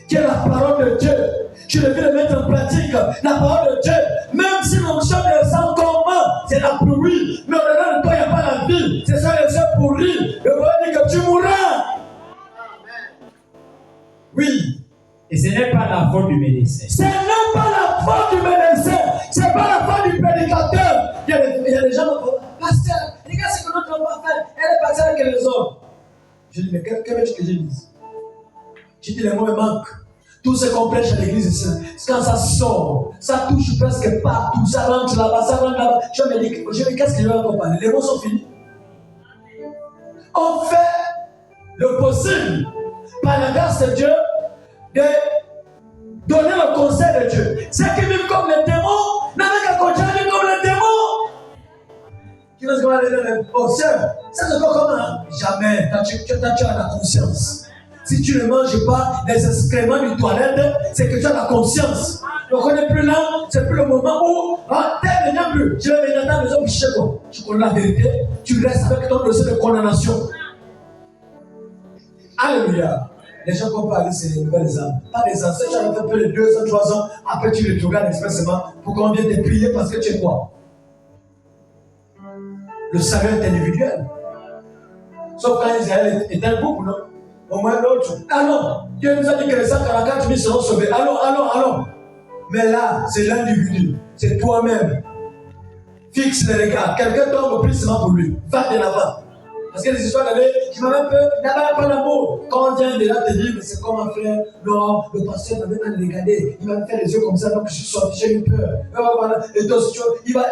qui est la parole de Dieu, tu refus de mettre en pratique la parole de Dieu, même si l'onction descend comment, c'est la pluie, mais au-delà de toi, il n'y a pas la vie, c'est ça les yeux pourris, le roi dit que tu mourras. Oui. Et ce n'est pas la faute du médecin. Ce n'est pas la faute du médecin, ce n'est pas la faute du prédicateur. Il y a des gens qui disent, pasteur, regarde ce que notre homme va faire, elle est partie avec les hommes. Je dis, mais que veux-tu que je dise? Je dis, les mots me manquent. Tout ce qu'on prêche à l'église, quand ça sort, ça touche presque partout, ça rentre là-bas, ça rentre là-bas. Je me dis, qu'est-ce que je vais encore parler? Les mots sont finis. On fait le possible, par la grâce de Dieu, de donner le conseil de Dieu. Ceux qui vivent comme les démons, n'avaient qu'à continuer comme les démons. Tu penses qu'on va aller dans le sœur, ça se fait comment? Jamais. Quand tu as la conscience. Si tu ne manges pas des excréments du toilette, c'est que tu as la conscience. Donc on n'est plus là, c'est plus le moment où, t'es venu plus. Je vais venir dans ta maison, puis chez toi. Tu connais la vérité, tu restes avec ton dossier de condamnation. Alléluia. Les gens qu'on parle, c'est les nouvelles âmes. Pas des anciens, tu as fait plus de 2 ans, 3 ans, après tu les regardes expressément pour qu'on vienne te prier parce que tu es quoi? Le salut est individuel. Sauf quand Israël est un groupe, non? Au moins l'autre. Ah non, Dieu nous a dit que les 144 000 seront sauvés. Allons. Mais là, c'est l'individu. C'est toi-même. Fixe les regards. Quelqu'un tombe plus seulement pour lui. Va de l'avant. Parce que les histoires d'aller, tu m'as même peur, il n'y a pas d'amour. Quand on vient de là te dire, mais c'est comme un frère, non, le pasteur m'a même regardé, il m'a fait les yeux comme ça, donc je suis sorti, j'ai eu peur. Voilà. Et toi aussi, il va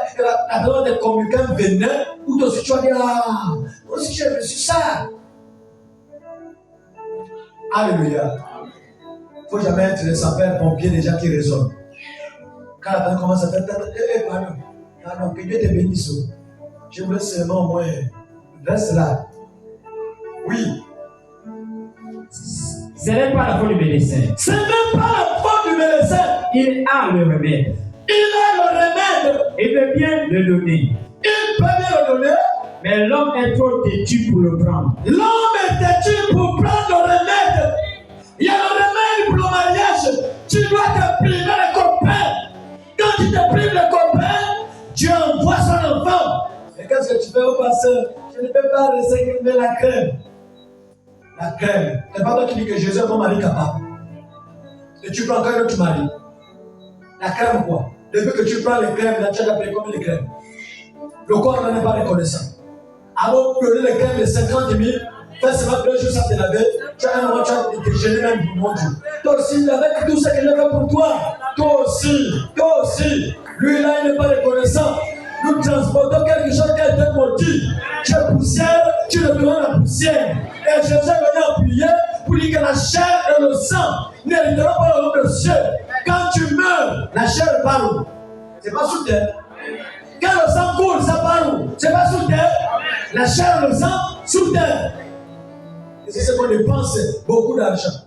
besoin d'être comme quelqu'un vénin, ou toi aussi tu vas dire, moi aussi j'ai reçu ça. Alléluia. Il ne faut jamais être les sapeurs-pompiers des gens qui raisonnent. Quand la personne commence à faire, pardon, que Dieu te bénisse. Je voulais seulement au moins, reste là. Oui. Ce n'est pas la faute du médecin. Ce n'est pas la faute du médecin. Il a le remède. Il a le remède. Il veut bien le donner. Il peut bien le donner. Mais l'homme est trop têtu pour le prendre. L'homme est têtu pour prendre le remède. Il y a le remède pour le mariage. Tu dois te priver les copains. Quand tu te prives les copains, Dieu envoie son enfant. Et qu'est-ce que tu fais au pasteur? Je ne peux pas rester mais la crème. La crème. C'est pas toi qui dis que Jésus est mon mari capable. Et tu prends encore un autre mari. La crème quoi? Depuis que tu prends les crèmes, là tu as payé combien de crèmes? Le corps n'en est pas reconnaissant. Avant de donner les crèmes de 50 000, fais seulement 2 jours sans te laver, tu as un moment, tu as été gêné même pour mon Dieu. Toi aussi, avec tout ce qu'il a fait pour toi, toi aussi, lui là, il n'est pas reconnaissant. Nous transportons quelque chose qui a été maudit. Tu es poussière, tu le donnes la poussière. Et Jésus est venu appuyer pour dire que la chair et le sang n'hériteront pas le royaume des cieux. Quand tu meurs, la chair parle. C'est pas sous terre. Quand le sang coule, ça part où? C'est pas sous terre. La chair, le sang, sous terre. Et c'est ce qu'on dépense beaucoup d'argent.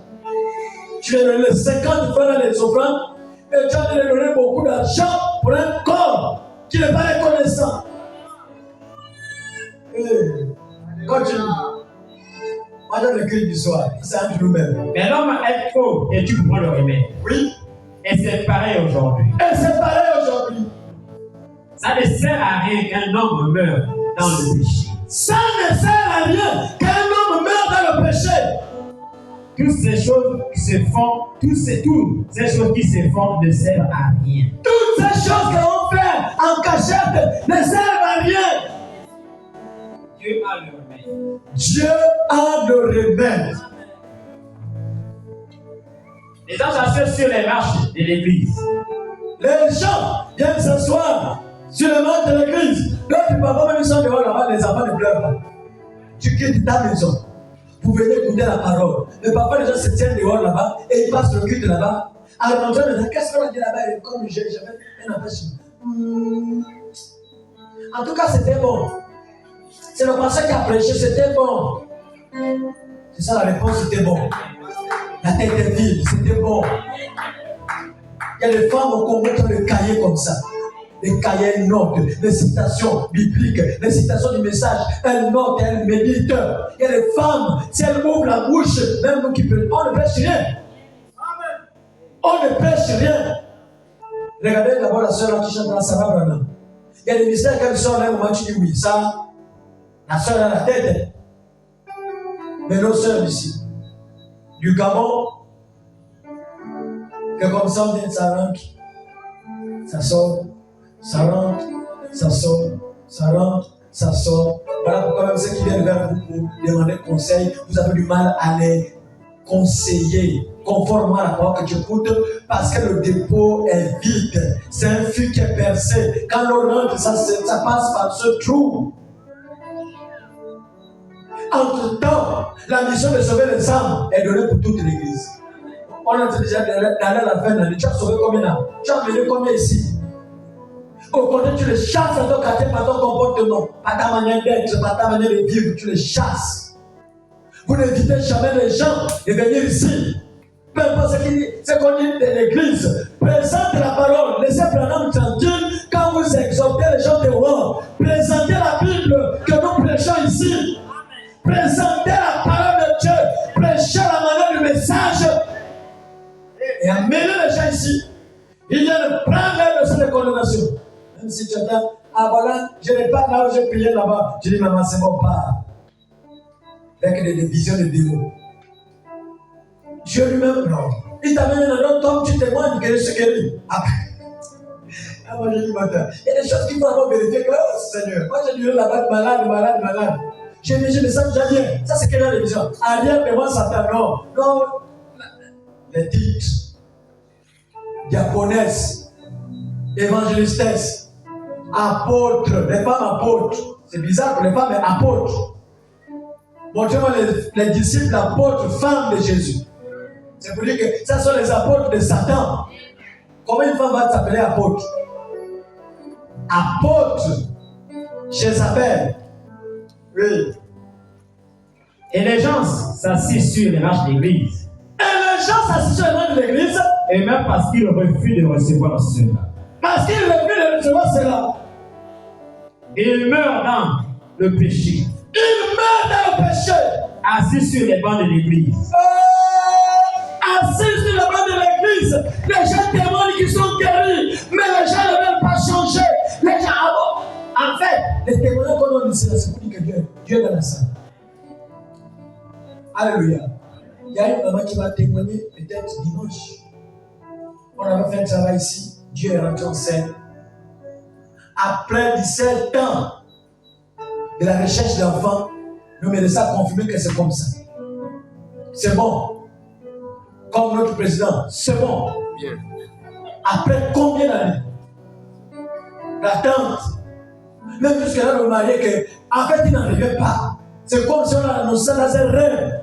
Tu viens donner 50 francs dans les offrandes et tu vas donner beaucoup d'argent pour un corps qui n'est pas reconnaissant. Continue. Pendant le culte du soir, c'est entre nous-mêmes. Mais l'homme est faux et tu prends le remède. Oui. Et c'est pareil aujourd'hui. Et c'est pareil aujourd'hui. Ça ne sert à rien qu'un homme meure dans le péché. Ça ne sert à rien qu'un homme meure dans le péché. Toutes ces choses qui se font, toutes ces choses qui se font ne servent à rien. Toutes ces choses qu'on fait en cachette ne servent à rien. Dieu a le remède. Dieu a le remède. Les gens s'assoient sur les marches de l'église. Les gens viennent s'asseoir sur les marches de l'église. L'autre papa, même ils sont dehors là-bas, les enfants ne pleurent pas. Tu quittes ta maison. Vous venez écouter la parole. Mais parfois, les gens se tiennent dehors là-bas et ils passent le culte là-bas. Alors, on dit, qu'est-ce qu'on a dit là-bas? Et comme j'avais un empêchement. En tout cas, c'était bon. C'est le pasteur qui a prêché, c'était bon. C'est ça la réponse, c'était bon. La tête est vide, c'était bon. Il y a des femmes au Congo qui ont des cahiers comme ça. Des cahiers, notes, des citations bibliques, des citations du message. Elles notent, elles méditent. Il y a des femmes, si elles ouvrent la bouche, même nous qui peut, on ne pêche rien. On ne pêche rien. Regardez d'abord la soeur qui chante dans sa barbe. Il y a des mystères qu'elle sort là, au moment où tu dis oui, ça, la soeur a la tête. Mais nos soeurs ici, du Gabon, que comme ça on vient, ça rentre, ça sort, ça rentre, ça sort, ça rentre, ça sort. Voilà pourquoi même ceux qui viennent vers vous pour demander conseil, vous avez du mal à les conseiller conformément à la parole que tu écoutes, parce que le dépôt est vide. C'est un fût qui est percé. Quand l'eau rentre, ça passe par ce trou. Entre-temps, la mission de sauver les âmes est donnée pour toute l'église. On a déjà d'aller à la fin de l'année. Tu as sauvé combien d'âmes? Tu as mené combien ici? Au contraire, tu les chasses dans ton quartier par ton comportement, par ta manière d'être, par ta manière de vivre. Tu les chasses. Vous n'évitez jamais les gens de venir ici. Peu importe ce qu'on dit de l'église. Présentez la parole. Laissez Branham tranquille quand vous exhortez les gens dehors. Présentez la Bible que nous prêchons ici. Présentez la parole de Dieu. Prêchez la manière du message. Et amenez les gens ici. Ils viennent prendre l'air de cette condamnation. Même si tu attends, ah voilà, je n'ai pas là où j'ai prié là-bas. Je dis, maman, c'est mon part. Avec des visions de démons. Dieu lui-même, non. Il t'amène un autre homme, tu témoignes que je guéris. Après. Ah, moi j'ai dit, matin, il y a des choses qu'il faut avoir vérifié que, oh Seigneur, moi j'ai dit là-bas, malade. J'ai dit, je me sens déjà bien. Ça, c'est quelle religion? Arrière devant Satan, non. Non. Les titres. Diaconesse. Évangélistesse. Apôtre. Les femmes apôtres. C'est bizarre pour les femmes, mais apôtres. Montrez-moi les disciples apôtres, femmes de Jésus. C'est pour dire que ça sont les apôtres de Satan. Comment une femme va s'appeler apôtre? Apôtre. Jézabel. Oui. Et les gens s'assisent sur les marches d'église. Et les gens s'assisent sur les marches de l'église. Et même parce qu'ils refusent de recevoir cela. Parce qu'ils refusent de recevoir cela. Ils meurent dans le péché. Ils meurent dans le péché. Assis sur les bancs de l'église. Assis sur les bancs de l'église. Les gens témoignent qu'ils sont guéris. Mais les gens ne veulent pas changer. Les gens, en fait, les témoignages qu'on a ici, c'est pour dire que Dieu est dans la salle. Alléluia. Il y a une maman qui va témoigner peut-être dimanche. On avait fait un travail ici. Dieu est rentré en scène. Après 17 ans de la recherche d'enfants, le médecin a confirmé que c'est comme ça. C'est bon. Comme notre président, c'est bon. Bien. Après combien d'années? L'attente. Même jusqu'à là, le marié, en fait, il n'arrivait pas. C'est comme si on a annoncé dans un rêve.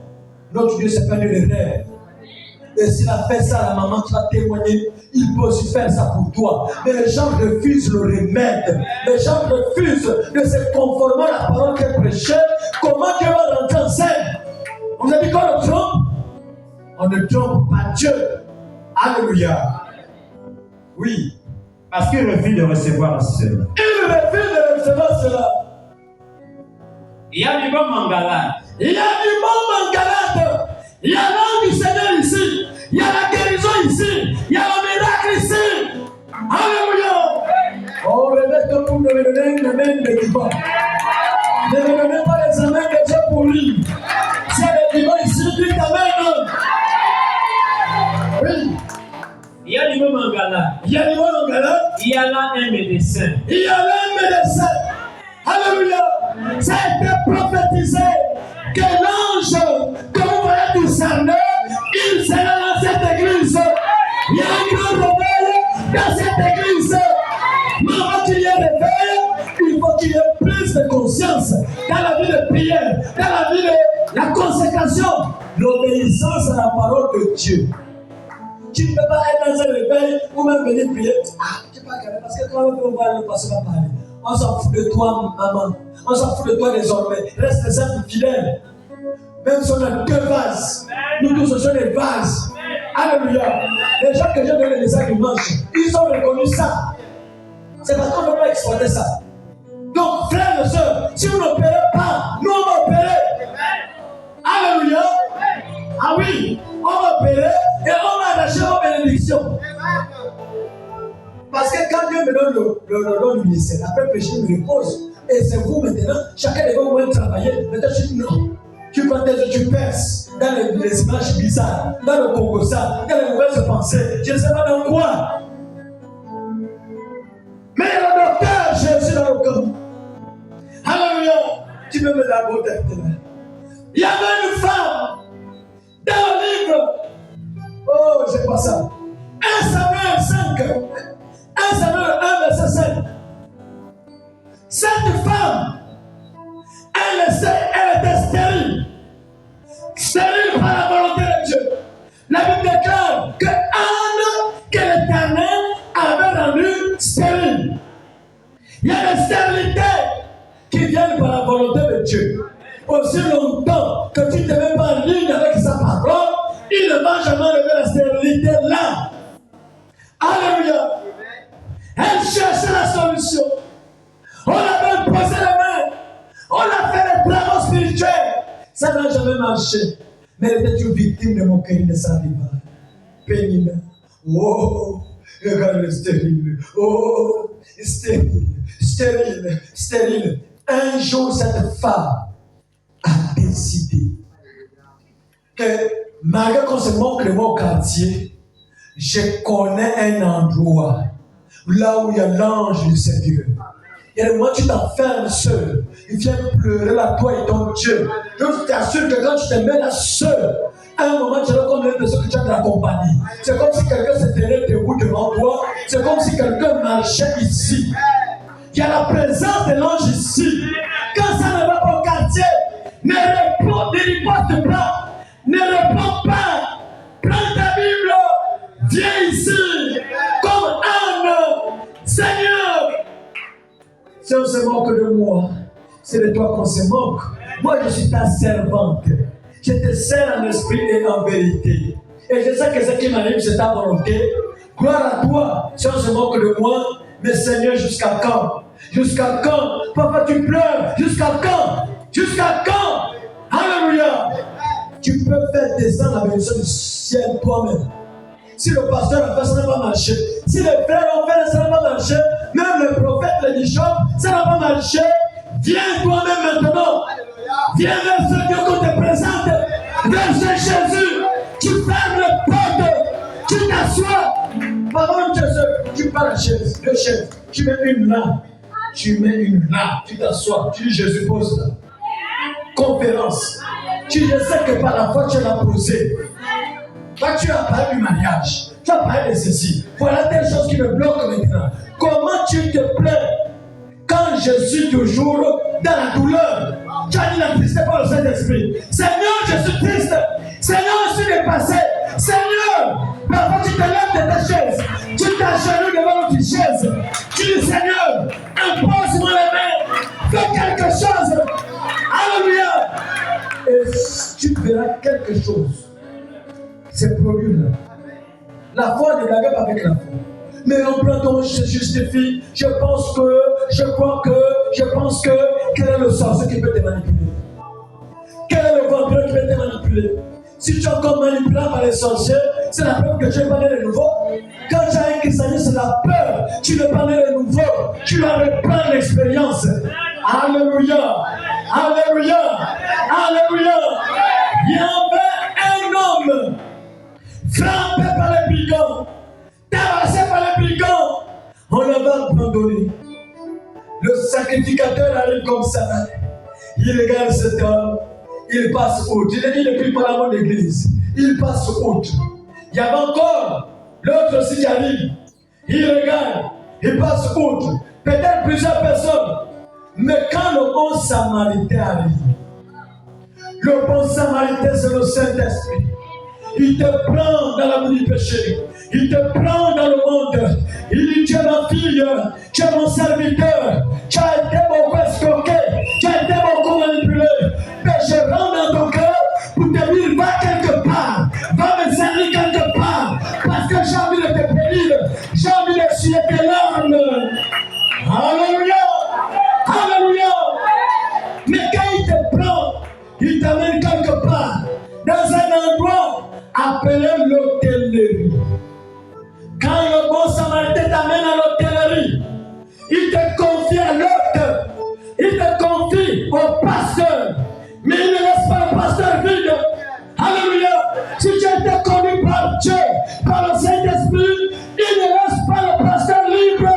Notre Dieu, c'est pas de rêve. Et s'il a fait ça, la maman qui va témoigner, il peut aussi faire ça pour toi. Mais les gens refusent le remède. Les gens refusent de se conformer à la parole qu'elle prêchait. Comment Dieu va rentrer en scène? On a dit qu'on le trompe? On ne trompe pas Dieu. Alléluia. Oui. Parce qu'il refuse de recevoir cela. Il refuse de recevoir cela. Il y a du bon mangalade. Il y a du bon mangalade. Il y a l'âme du Seigneur ici. Il y a la guérison ici. Il y a le miracle ici. Alléluia. Oh, remettez tout pour me donner une main de divan. Ne me donnez pas les amens que j'ai pour lui. S'il y a des divans ici, dites amen. Oui. Il y a du bon mangalade. Il y a du bon mangalade. Il y a là un médecin. Il y a là un médecin. Alléluia. Ça a été prophétisé que l'ange que vous voyez discerner, il sera dans cette église. Il y a un grand réveil dans cette église. Mais avant qu'il y ait réveil, il faut qu'il y ait plus de conscience dans la vie de prière, dans la vie de la consécration, l'obéissance à la parole de Dieu. Tu ne peux pas être dans un réveil ou même venir prier. Ah, tu ne peux pas regarder parce que quand on va le pasteur va parler. On s'en fout de toi, maman. On s'en fout de toi désormais. Reste les âmes fidèles. Même si on a 2 vases, nous tous ce sont des vases. Alléluia. Les gens que j'ai donné les sacs dimanche, ils ont reconnu ça. C'est parce qu'on ne peut pas exploiter ça. Donc, frères et sœurs, si vous n'opérez pas, nous on va opérer. Alléluia. Ah oui, on va opérer et on va arracher vos bénédictions. Parce que quand Dieu me donne le don du ministère, après péché, il me repose. Et c'est vous maintenant, chacun de vous va travailler. Maintenant, je dis non. Tu prends tes yeux, tu perces dans les images bizarres, dans le Congo, ça, dans les mauvaises pensées. Je ne sais pas dans quoi. Mais le docteur, Jésus dans le camp. Alléluia. Tu peux me la beauté. Il y avait une femme dans le livre. Oh, j'ai pas ça. 1 Samuel 5. 1 Samuel 1, verset 5. Cette femme, elle était stérile. Stérile par la volonté de Dieu. La Bible déclare que Anne, que l'Éternel avait rendue stérile. Il y a des stérilités qui viennent par la volonté de Dieu. Aussi longtemps que tu ne te mets pas en ligne avec sa parole, il ne va jamais lever la stérilité là. Alléluia. Elle cherchait la solution. On a même posé les mains. On a fait les travaux spirituels. Ça n'a jamais marché. Mais elle était une victime de moquerie de sa vie. Pénina. Oh, regarde le stérile. Oh, stérile, stérile, stérile. Un jour, cette femme a décidé que, malgré qu'on se moque de moi au quartier, je connais un endroit là où il y a l'ange du Seigneur. Et le moment où tu t'enfermes seul, il vient pleurer là, toi et ton Dieu. Je t'assure que quand tu te mets là seul, à un moment, tu as comme l'impression que tu as de la compagnie. C'est comme si quelqu'un se tenait debout devant toi. C'est comme si quelqu'un marchait ici. Il y a la présence de l'ange ici. Quand ça ne va pas au quartier, ne riposte pas. Ne réponds pas. Prends ta Bible. Viens ici. Comme Anne. Seigneur. Si on se moque de moi, c'est de toi qu'on se moque. Moi, je suis ta servante. Je te sers en esprit et en vérité. Et je sais que ce qui m'arrive, c'est ta volonté. Gloire à toi. Si on se moque de moi, mais Seigneur, jusqu'à quand? Jusqu'à quand? Papa, tu pleures. Jusqu'à quand? Jusqu'à quand? Alléluia. Tu peux faire descendre la bénédiction du ciel toi-même. Si le pasteur a fait, ça n'a pas marché. Si les frères ont fait, ça n'a pas marché. Même le prophète, le bishop, ça n'a pas marché. Viens toi-même maintenant. Viens vers ce Dieu qu'on te présente. Vers ce Jésus. Tu fermes les portes. Tu t'assois. Pendant que tu parles de chaise, deux chaises. Tu mets une là. Tu mets une là. Tu t'assois. Tu dis Jésus pose là. Conférence. Tu je sais que par la foi tu l'as posé. Toi tu as parlé du mariage. Tu as parlé de ceci. Voilà des choses qui me bloquent maintenant. Comment tu te plains quand je suis toujours dans la douleur? Tu as dit l'attristé par le Saint-Esprit. Seigneur, je suis triste. Seigneur, je suis dépassé. Seigneur, Et tu verras quelque chose. C'est produit là. La foi ne blague pas avec la foi. Mais on prend ton je justifie, je pense que, je crois que, je pense que. Quel est le sorcier qui peut te manipuler? Quel est le vampire qui peut te manipuler? Si tu es encore manipulé par les sorciers, c'est la preuve que tu es pas né de nouveau. Quand tu as un christianisme, c'est la peur. Tu n'es pas né de nouveau. Tu dois reprendre l'expérience. Alléluia. Alléluia. Alléluia. Il y avait un homme frappé par les brigands, tabassé par les brigands. On l'avait abandonné. Le sacrificateur arrive comme ça. Il regarde cet homme. Il passe outre. Il ne prie pas la mort d'église. Il passe outre. Il y avait encore l'autre aussi qui arrive. Il regarde. Il passe outre. Peut-être plusieurs personnes. Mais quand le bon samaritain arrive, le bon samaritain c'est le Saint-Esprit. Il te prend dans la boue du péché. Il te prend dans le monde. Il dit, tu es ma fille, tu es mon serviteur. Tu as été beaucoup escroqué, tu as été beaucoup manipulé. Mais je rentre dans ton cœur pour te dire, va quelque part. Va me servir quelque part. Parce que j'ai envie de te bénir. J'ai envie de suivre tes larmes. Alléluia. Alléluia. Mais quand il te prend, il t'amène quelque part. Dans un endroit appelé l'hôtellerie. Quand le bon samaritain t'amène à l'hôtellerie, il te confie à l'hôte, il te confie au pasteur, mais il ne laisse pas le pasteur vide. Alléluia. Si tu as été conduit par Dieu, par le Saint-Esprit, il ne laisse pas le pasteur libre.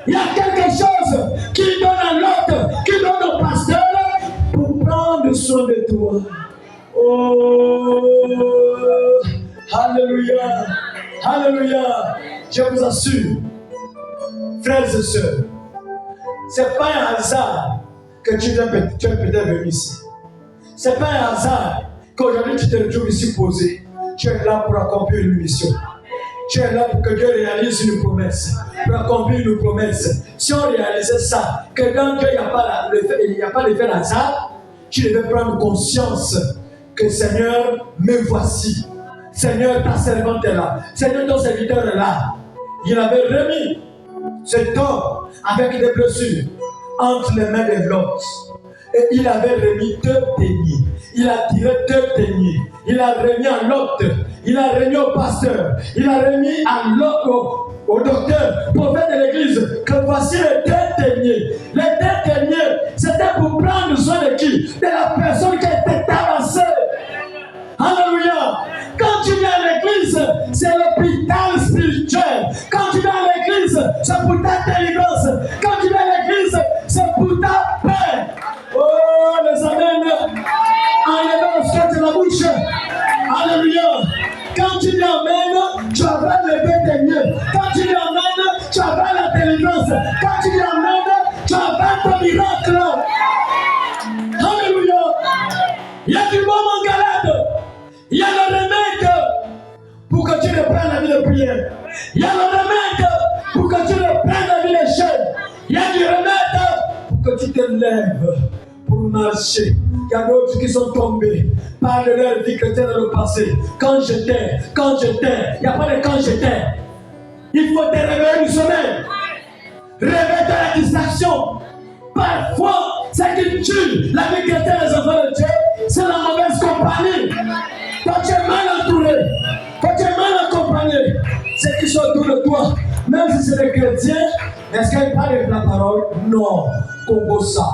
Il y a quelque chose qui donne à l'hôte, qui donne au pasteur pour prendre soin de toi. Oh, alléluia, alléluia. Je vous assure, frères et sœurs, c'est pas un hasard que tu es peut-être venu ici. C'est pas un hasard qu'aujourd'hui tu te retrouves ici posé. Tu es là pour accomplir une mission. Tu es là pour que Dieu réalise une promesse, pour accomplir une promesse. Si on réalisait ça, que dans Dieu il n'y a pas d'effet hasard, tu devais prendre conscience que Seigneur, me voici. Seigneur, ta servante est là. Seigneur, ton serviteur est là. Il avait remis cet homme avec des blessures entre les mains de l'autre. Et il avait remis 2 deniers. Il a tiré 2 deniers. Il a remis à l'autre. Il a remis au pasteur. Il a remis à l'autre, au docteur, prophète de l'église, que voici les 2 deniers. Les 2 deniers, c'était pour prendre soin de qui? De la personne qui était tabassée. Alléluia. Quand tu viens à l'église, c'est l'hôpital spirituel. Quand tu viens à l'église, c'est pour ta délivrance. Quand tu viens à l'église, c'est pour ta paix. Oh, les amens. Enlevez le squat de la bouche. Alléluia. Quand tu viens amènes, tu avales les 2 deniers. Quand tu viens amènes, tu avales la délivrance. Quand tu viens amènes, tu avales ton miracle. Alléluia. Il y a du bon en galade. Il y a le remède pour que tu reprennes la vie de prière. Il y a le remède pour que tu reprennes la vie de jeûne. Il y a du remède pour que tu te lèves pour marcher. Il y a d'autres qui sont tombés par de leur vie chrétienne dans le passé. Quand j'étais, il n'y a pas de quand j'étais. Il faut te réveiller du sommeil. Réveille de la distraction. Parfois, ce qui tue la vie chrétienne des enfants de Dieu, c'est la mauvaise compagnie. Quand tu es mal entouré, quand tu es mal accompagné, ceux qui sont autour de toi, même si c'est des chrétiens, est-ce qu'ils parlent de la parole? Non. Congo ça,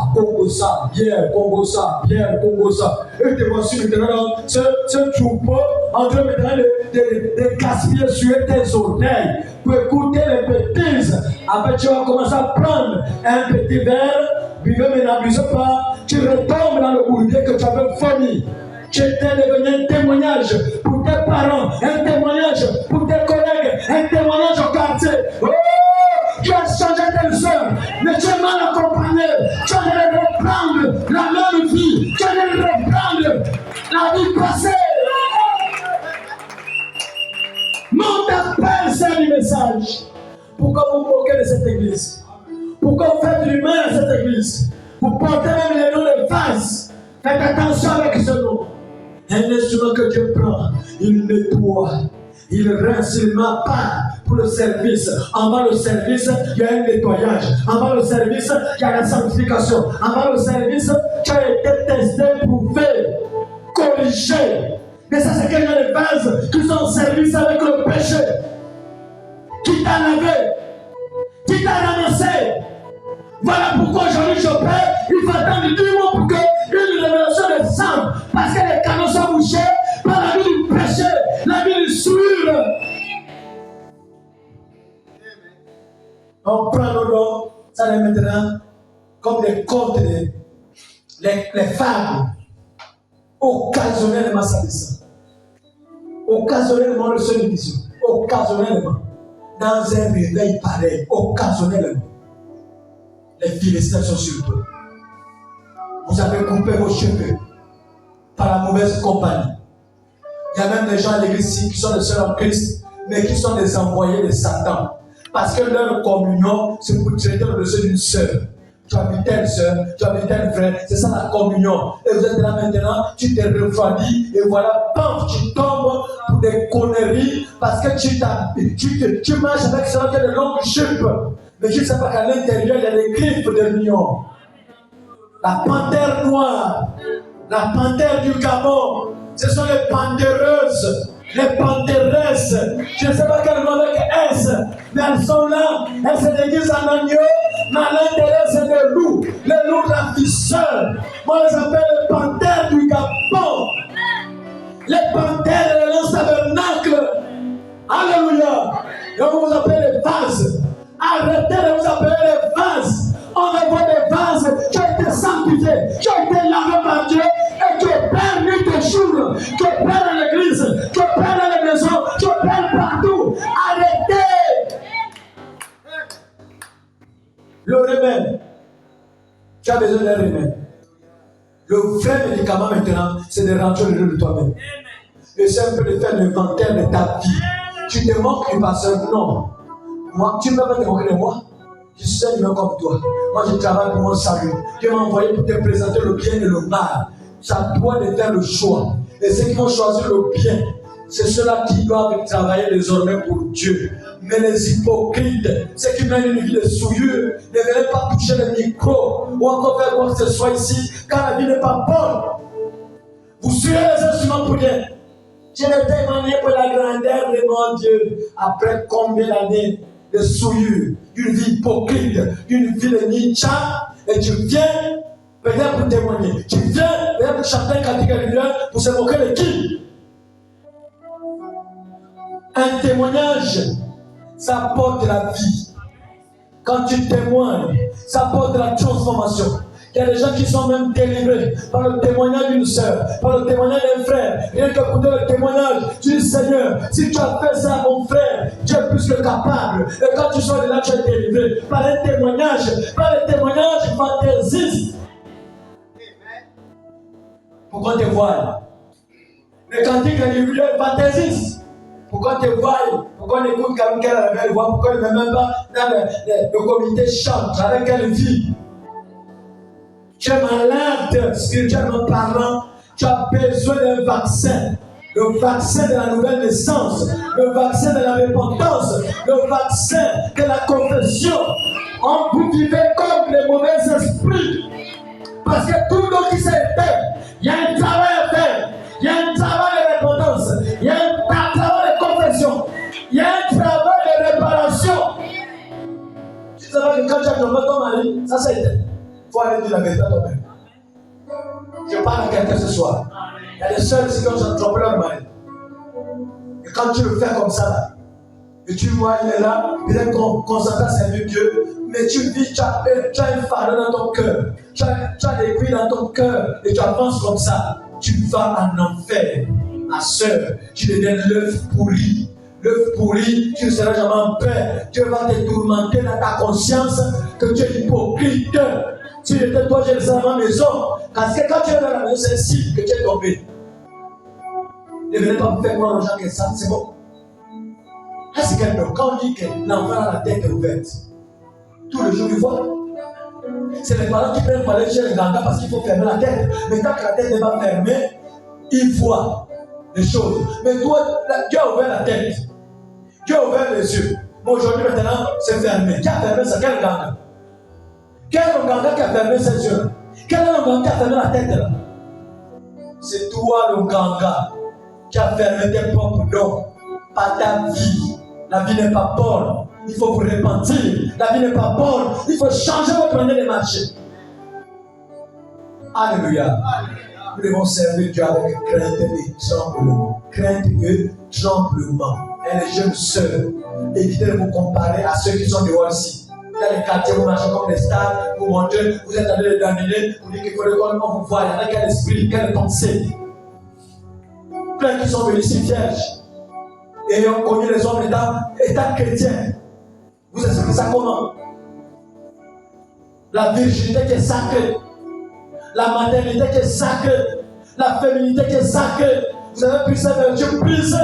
bière, Congo ça. Et te voici maintenant, ce troupeau en train de gaspiller sur tes oreilles pour écouter les bêtises. Après, tu vas commencer à prendre un petit verre, buvez mais n'abusez pas, tu retombes dans le bourbier que tu avais fourni. Tu étais devenu un témoignage pour tes parents, un témoignage pour tes collègues, un témoignage au quartier. Oh, tu as changé tes soeurs, mais tu es mal accompagné. Tu as de reprendre la même vie, tu as de reprendre la vie passée. Mon appel, c'est un message. Pourquoi vous moquez de cette église? Pourquoi vous faites du mal à cette église? Vous portez même les noms de vases. Faites attention avec ce nom. Un instrument que Dieu prend, il nettoie, il rince, il m'appart pour le service. En bas le service, il y a un nettoyage. En bas le service, il y a la sanctification. En bas le service, tu as été testé, prouvé, corrigé. Mais ça, c'est quelqu'un de base qui sont en service avec le péché. Qui t'a lavé, qui t'a ramassé. Voilà pourquoi aujourd'hui je prie, il faut attendre 10 mois pour qu'une révélation descende. Parce que les canaux sont bouchés par la vie du péché, la vie du souillure. On prend nos dons, ça les maintenant comme des comptes, les femmes, occasionnellement ça descend. Occasionnellement le seul émission, occasionnellement, dans un réveil pareil, occasionnellement. Les Philistins sont sur toi. Vous avez coupé vos cheveux par la mauvaise compagnie. Il y a même des gens à l'église ici qui sont des seuls en Christ, mais qui sont des envoyés de Satan. Parce que leur communion, c'est pour traiter le dessus d'une sœur. Tu as vu telle sœur, tu as vu tel frère, c'est ça la communion. Et vous êtes là maintenant, tu te refroidis, et voilà, paf, tu tombes pour des conneries, parce que tu marches avec cela qui a de longues jupes. Mais je ne sais pas qu'à l'intérieur, il y a des griffes de lion. La panthère noire, la panthère du Gabon, ce sont les pantéreuses, les panthéresses. Je ne sais pas quel nom avec S, mais elles sont là, elles se déguisent en agneau, mais à l'intérieur, c'est des loups, les loups ravisseurs. Moi, je les appelle les panthères du Gabon. Les panthères de l'Alliance Tabernacle. Alléluia. Et on vous appelle les vases. Arrêtez de vous appeler les vases. On envoie des vases qui ont été sanctifiés, qui ont été lavés par Dieu et qui opèrent nuit et jour, qui opèrent dans l'église, qui opèrent dans les maisons, qui opèrent partout. Arrêtez. Le remède. Tu as besoin d'un remède. Le vrai médicament maintenant, c'est de rentrer le jeu de toi-même. Et c'est un peu de faire l'inventaire de ta vie. Tu te moques du pasteur? Non. Moi, tu ne peux pas te moquer de moi. Je suis un humain comme toi. Moi, je travaille pour mon salut. Dieu m'a envoyé pour te présenter le bien et le mal. Tu as le droit de faire le choix. Et ceux qui vont choisir le bien, c'est ceux-là qui doivent travailler désormais pour Dieu. Mais les hypocrites, ceux qui mènent une vie de souillure, ne veulent pas toucher le micro ou encore faire quoi que ce soit ici, car la vie n'est pas bonne. Vous suivez les instruments pour rien. Je l'ai témoigné pour la grandeur de mon Dieu. Après combien d'années de souillure, d'une vie hypocrite, d'une vie de ninja, et tu viens peut-être pour témoigner. Tu viens peut-être pour chanter un cantique régulier pour se moquer de qui? Un témoignage, ça apporte la vie. Quand tu témoignes, ça apporte la transformation. Il y a des gens qui sont même délivrés par le témoignage d'une sœur, par le témoignage d'un frère. Rien qu'écouter le témoignage du Seigneur. Si tu as fait ça, mon frère, Dieu est plus que capable. Et quand tu sors de là, tu es délivré par un témoignage fantaisiste. Pourquoi te voir? Le cantique régulier fantaisiste. Pourquoi te voir? Pourquoi on écoute comme qu'elle a la belle voix? Pourquoi il ne met même pas dans le comité chante avec quelle vie? Tu es malade, spirituellement parlant, tu as besoin d'un vaccin. Le vaccin de la nouvelle naissance, le vaccin de la repentance, le vaccin de la confession. Vous vivez comme les mauvais esprits. Parce que tout le monde qui s'est fait, il y a un travail à faire. Il y a un travail de repentance. Il y a un travail de confession. Il y a un travail de réparation. Tu sais que quand tu as trompé ton mari, ça c'est été. Il faut aller dire la vérité à toi-même. Je parle à quelqu'un ce soir. Il y a des sœurs ici qui ont trompé leur mari. Et quand tu le fais comme ça, là, et tu vois, il est là, peut-être qu'on s'entend servir Dieu, mais tu vis, tu as un fardeau dans ton cœur, tu as des cuits dans ton cœur, et tu avances comme ça. Tu vas en enfer. Ma sœur, tu deviens l'œuf pourri. L'œuf pourri, tu ne seras jamais en paix. Dieu va te tourmenter dans ta conscience que tu es hypocrite. Si j'étais toi, je serais dans ma maison. Parce que quand tu es dans la maison, c'est un signe que tu es tombé. Ne venez pas me faire croire aux gens que ça, c'est bon. Là, c'est quelqu'un. Quand on dit que l'enfant a la tête ouverte, tout le jour, il voit. C'est les parents qui prennent pour aller chez le ganga parce qu'il faut fermer la tête. Mais quand la tête n'est pas fermée, ils voient les choses. Mais toi, Dieu a ouvert la tête. Dieu a ouvert les yeux. Mais aujourd'hui, maintenant, c'est fermé. Qui a fermé ça? Quel ganga? Quel ganga qui a fermé ses yeux? Quel ganga qui a fermé la tête là? C'est toi le ganga qui a fermé tes propres dons. Pas ta vie. La vie n'est pas bonne. Il faut vous repentir. La vie n'est pas bonne. Il faut changer votre manière de marcher. Alléluia. Nous devons servir Dieu avec crainte et tremblement. Crainte et tremblement. Et les jeunes sœurs, évitez de vous comparer à ceux qui sont dehors ici. Dans les quartiers, vous marchez comme des stars, vous montrez, vous êtes en train de dominer, vous dites qu'il faut qu'on vous voit. Il y en a quel esprit, quelle pensée. Plein qui sont venus ici vierges. Et ayant connu les hommes étant chrétiens. Vous expliquez ça comment? La virginité qui est sacrée, la maternité qui est sacrée, la féminité qui est sacrée. Vous avez pris cette vertu brisée.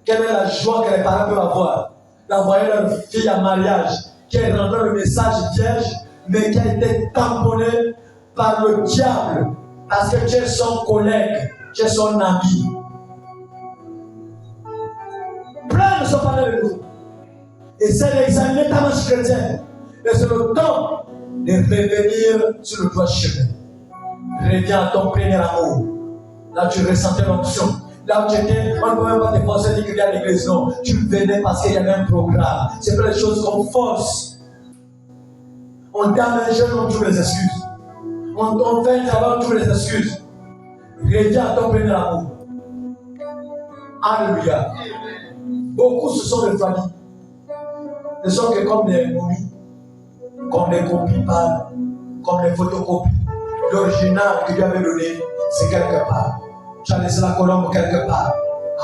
Quelle est la joie que les parents peuvent avoir d'envoyer leur fille en mariage, qui est rentré le message vierge, mais qui a été tamponné par le diable, parce que tu es son collègue, tu es son ami. Plein ne sont pas là de nous. Essaie d'examiner ta marche chrétienne. Et c'est le temps de revenir sur le droit chemin. Reviens à ton premier amour. Là, tu ressentais l'onction. Là où tu étais, on ne peut même pas te forcer à dire qu'il y a l'église. Non, tu venais parce qu'il y avait un programme. C'est pas les choses qu'on force. On donne un jeune, on trouve les excuses. On fait un travail, on trouve les excuses. Reviens à ton premier amour. Alléluia. Beaucoup se sont refroidis. Ne sont que comme des momies, comme des copies pâles, comme des photocopies. L'original que Dieu avait donné, c'est quelque part. Tu as laissé la colombe quelque part.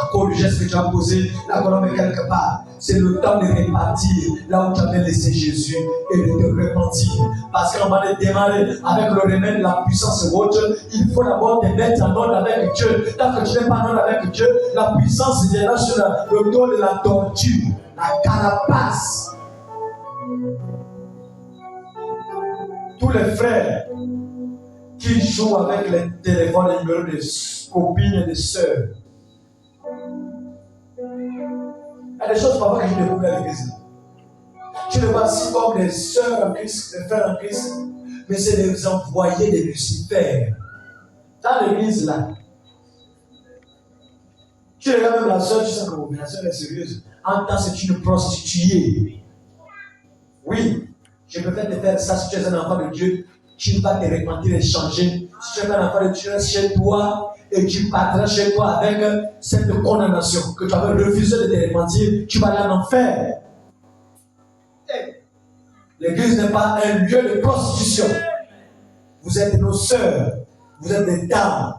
À cause du geste que tu as posé, la colombe est quelque part. C'est le temps de répartir là où tu avais laissé Jésus et de te repentir. Parce qu'on va démarrer avec le remède de la puissance autre. Il faut d'abord te mettre en ordre avec Dieu. Tant que tu n'es pas en ordre avec Dieu, la puissance viendra sur le dos de la tortue, la carapace. Tous les frères qui jouent avec les téléphones, les numéros de copines et de sœurs. Il y a des choses parfois que je découvre à l'église. Tu les vois si comme des sœurs en Christ, des frères en Christ, mais c'est des envoyés de Lucifer. Dans l'église là, tu regardes même la sœur, tu sais que la sœur est sérieuse. En tant que c'est une prostituée. Oui, je peux te faire ça si tu es un enfant de Dieu. Tu vas te repentir et changer. Si tu es un enfant de Dieu, reste chez toi et tu partiras chez toi avec cette condamnation que tu avais refusé de te repentir, tu vas aller en enfer. L'église n'est pas un lieu de prostitution. Vous êtes nos sœurs, vous êtes des dames.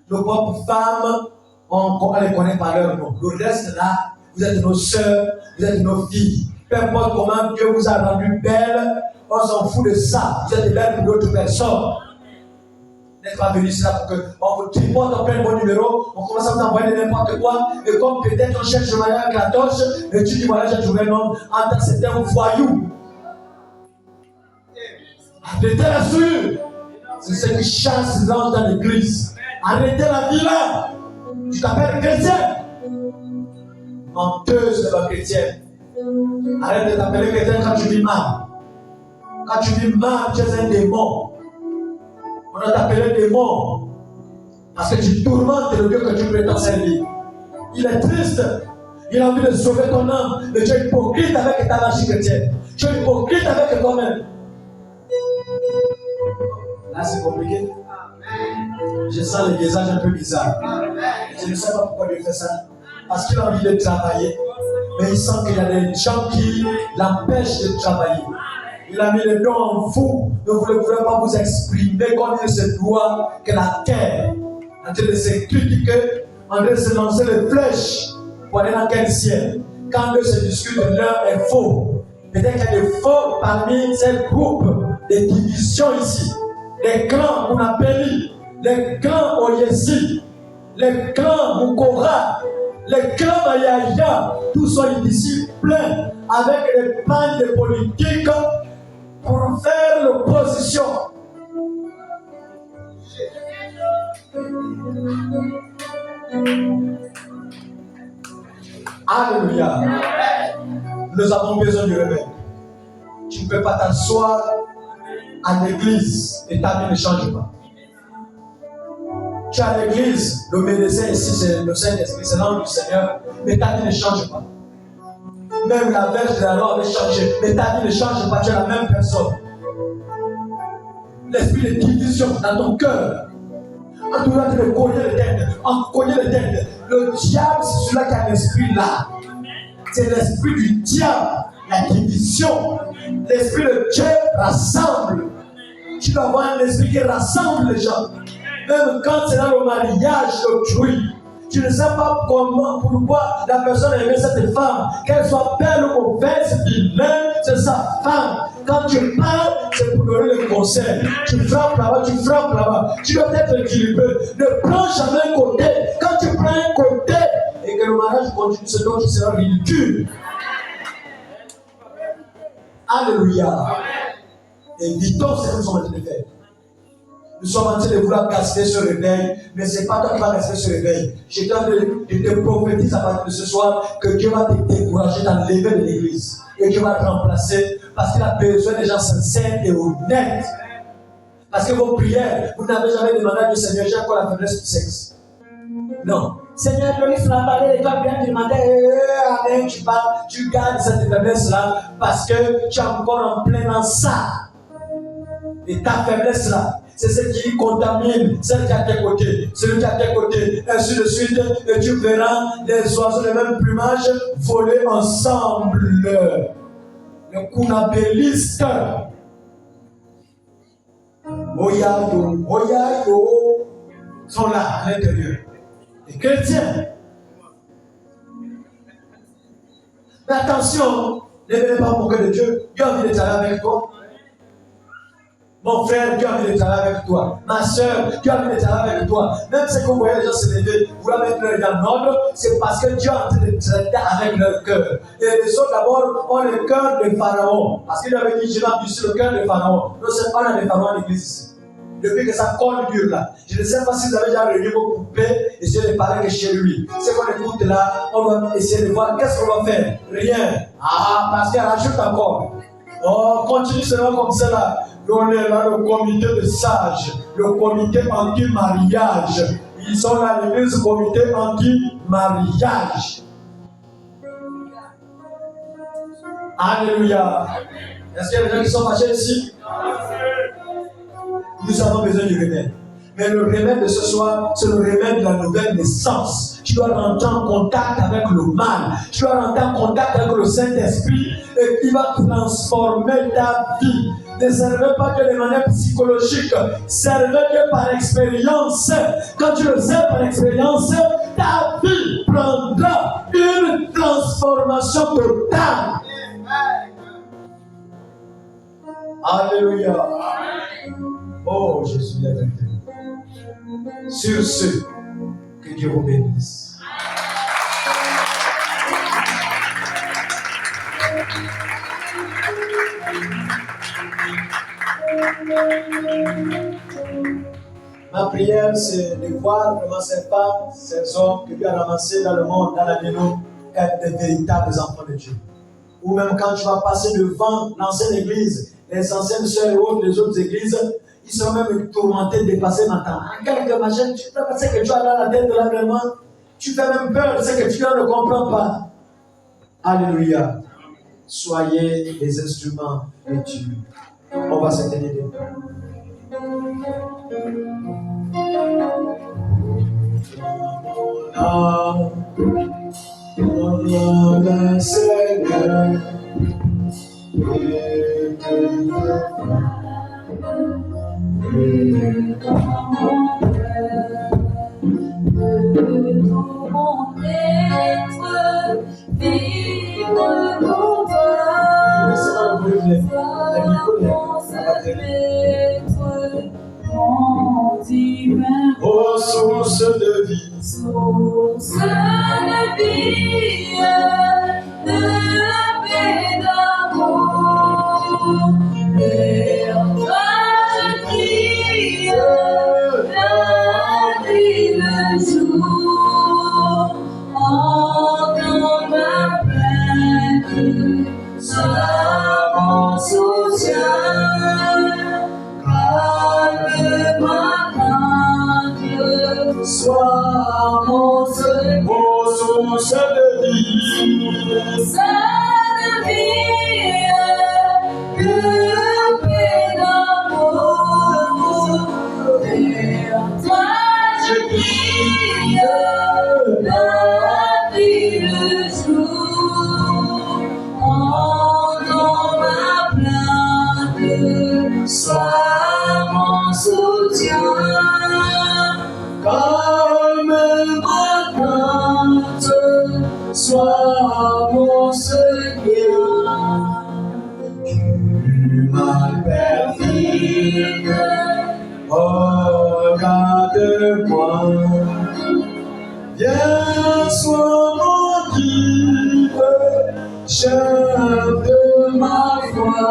Nos propres femmes, on les connaît par leur nom. Le reste là, vous êtes nos sœurs, vous êtes nos filles. Peu importe comment Dieu vous a rendu belle, on s'en fout de ça. Vous êtes belle pour d'autres personnes. Vous n'êtes pas venu ici là pour qu'on vous tripote, on prenne vos numéros, on commence à vous envoyer n'importe quoi, et comme peut-être on cherche le mariage avec la torche, et tu dis voilà, j'ai trouvé un homme, en tant que c'était un voyou. Arrêtez la souillure. C'est ce qui chasse l'ange dans l'église. Arrêtez la vie là. Tu t'appelles chrétien. Menteuse de la chrétienne. Arrête de t'appeler chrétien quand tu vis mal. Quand tu vis mal, tu es un démon. On a t'appelé démon. Parce que tu tourmentes le Dieu que tu prétends servir. Il est triste. Il a envie de sauver ton âme. Mais tu es hypocrite avec ta magie chrétienne. Tu es hypocrite avec toi-même. Là, c'est compliqué. Je sens le visage un peu bizarre. Je ne sais pas pourquoi Dieu fait ça. Parce qu'il a envie de travailler. Mais il sent qu'il y a des gens qui l'empêchent de travailler. Il a mis les dons en vous. Ne voulez pas vous exprimer comme il se doit que la terre, en train de se critiquer, en train de se lancer les flèches pour aller dans quel ciel. Quand eux se discutent, l'un est faux. Peut-être qu'il y a des faux parmi ces groupes de divisions ici. Les clans Munapeli, les clans Oyesi, les clans Mukora, les clans Mayaya, tous sont ici pleins avec les plans de politique pour faire l'opposition. Alléluia. Nous avons besoin du réveil. Tu ne peux pas t'asseoir à l'église et ta vie ne change pas. Tu es à l'église, le médecin ici c'est le Saint-Esprit, c'est l'ange du Seigneur, mais ta vie ne change pas. Même la verge de la loi avait changé, mais ta vie ne change pas, tu es la même personne. L'esprit de division dans ton cœur. En tout cas, tu veux cogner les têtes, en cogner les têtes. Le diable, c'est celui-là qui a l'esprit là. C'est l'esprit du diable, la division. L'esprit de Dieu rassemble. Tu dois avoir un esprit qui rassemble les gens. Même quand c'est dans le mariage d'autrui, tu ne sais pas comment, pourquoi la personne aimait cette femme, qu'elle soit belle ou mauvaise, vilaine, c'est sa femme. Quand tu parles, c'est pour donner le conseil. Tu frappes là-bas, tu frappes là-bas. Tu dois être équilibré. Ne prends jamais un côté. Quand tu prends un côté et que le mariage continue, c'est donc tu seras ridicule. Alléluia. Évitons ce que nous sommes en train de faire. Nous sommes en train de vouloir gaspiller ce réveil, mais ce n'est pas toi qui vas gaspiller ce réveil. Je te prophétise à partir de ce soir que Dieu va te décourager dans le lever de l'église. Et Dieu va te remplacer parce qu'il a besoin des gens sincères et honnêtes. Parce que vos prières, vous n'avez jamais demandé à Dieu, Seigneur, j'ai encore la faiblesse du sexe. Non. Seigneur, Loïs l'a parlé et toi bien demandé, amen, tu parles, tu gardes cette faiblesse-là parce que tu es encore en plein dans ça. Et ta faiblesse-là, c'est celle qui contamine, celle qui est à tes côtés, celui qui est à tes côtés, ainsi de suite, et tu verras les oiseaux de même plumage voler ensemble. Le kunabéliste. Oyayo, sont là à l'intérieur. Les chrétiens. Mais attention, ne venez pas moquer de Dieu. Dieu a envie de travailler avec toi. Mon frère, Dieu a envie de travailler avec toi. Ma soeur, Dieu a envie de travailler avec toi. Même si vous voyez les gens se lever, vous la mettre dans l'ordre, c'est parce que Dieu est en train de traiter avec leur cœur. Et les autres d'abord ont le cœur de Pharaon. Parce qu'il avait dit, je vais endurcir le cœur de Pharaon. Nous sommes pas dans les Pharaons à l'église ici. Depuis que ça colle dur là. Je ne sais pas si vous avez déjà réuni vos poupées, essayez de parler que chez lui. Ce qu'on écoute là, on va essayer de voir qu'est-ce qu'on va faire. Rien. Ah, parce qu'elle rajoute encore. Oh, continue seulement comme ça là. On est là, le comité de sages, le comité anti-mariage. Ils sont là, l'église, comité anti-mariage. Alléluia. Est-ce qu'il y a des gens qui sont fâchés ici? Nous avons besoin du remède. Mais le remède de ce soir, c'est le remède de la nouvelle naissance. Tu dois rentrer en contact avec le mal. Tu dois rentrer en contact avec le Saint-Esprit et il va transformer ta vie. Ne servez pas Dieu de manière psychologique. Servez Dieu par expérience. Quand tu le sers par expérience, ta vie prendra une transformation totale. Alléluia. Oh Jésus, la vérité. Sur ce, que Dieu vous bénisse. Ma prière, c'est de voir comment ces femmes, ces hommes que Dieu a ramassés dans le monde, dans la maison, être des véritables enfants de Dieu. Ou même quand tu vas passer devant l'ancienne église, les anciennes sœurs et autres, les autres églises, ils seront même tourmentés, dépassés maintenant. En quelque machine, tu peux penser que tu as dans la tête de l'agrément. Tu fais même peur de ce que tu ne comprends pas. Alléluia. Soyez des instruments de Dieu. On va se tenir debout. Le Seigneur tout mon être vibre pour toi. Sois mon seul maître, mon divin. Ô source de vie, Source de vie, de paix, d'amour. sois mon seul, ô source de vie. Source de vie, de paix, d'amour. Vers toi je prie, la nuit, le jour. Entends ma plainte, sois mon soutien. Calme ma crainte, sois mon seul bien. Tu m'appelles fille, regarde-moi. Viens, sois mon guide, chef de ma foi.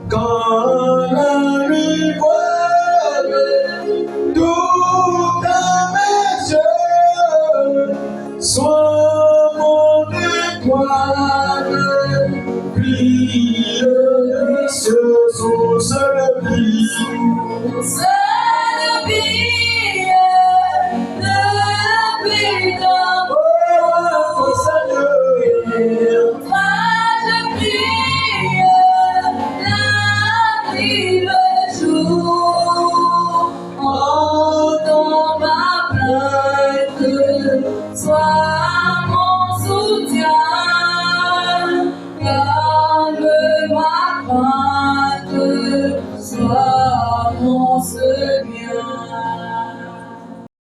Quand la nuit voile tout à mes yeux, sois mon étoile, brille ce source de vie. Source de vie, de paix, d'amour. Oh Seigneur, Toi je prie, la nuit, le jour. Entends ma plainte, sois mon soutien. Calme ma crainte.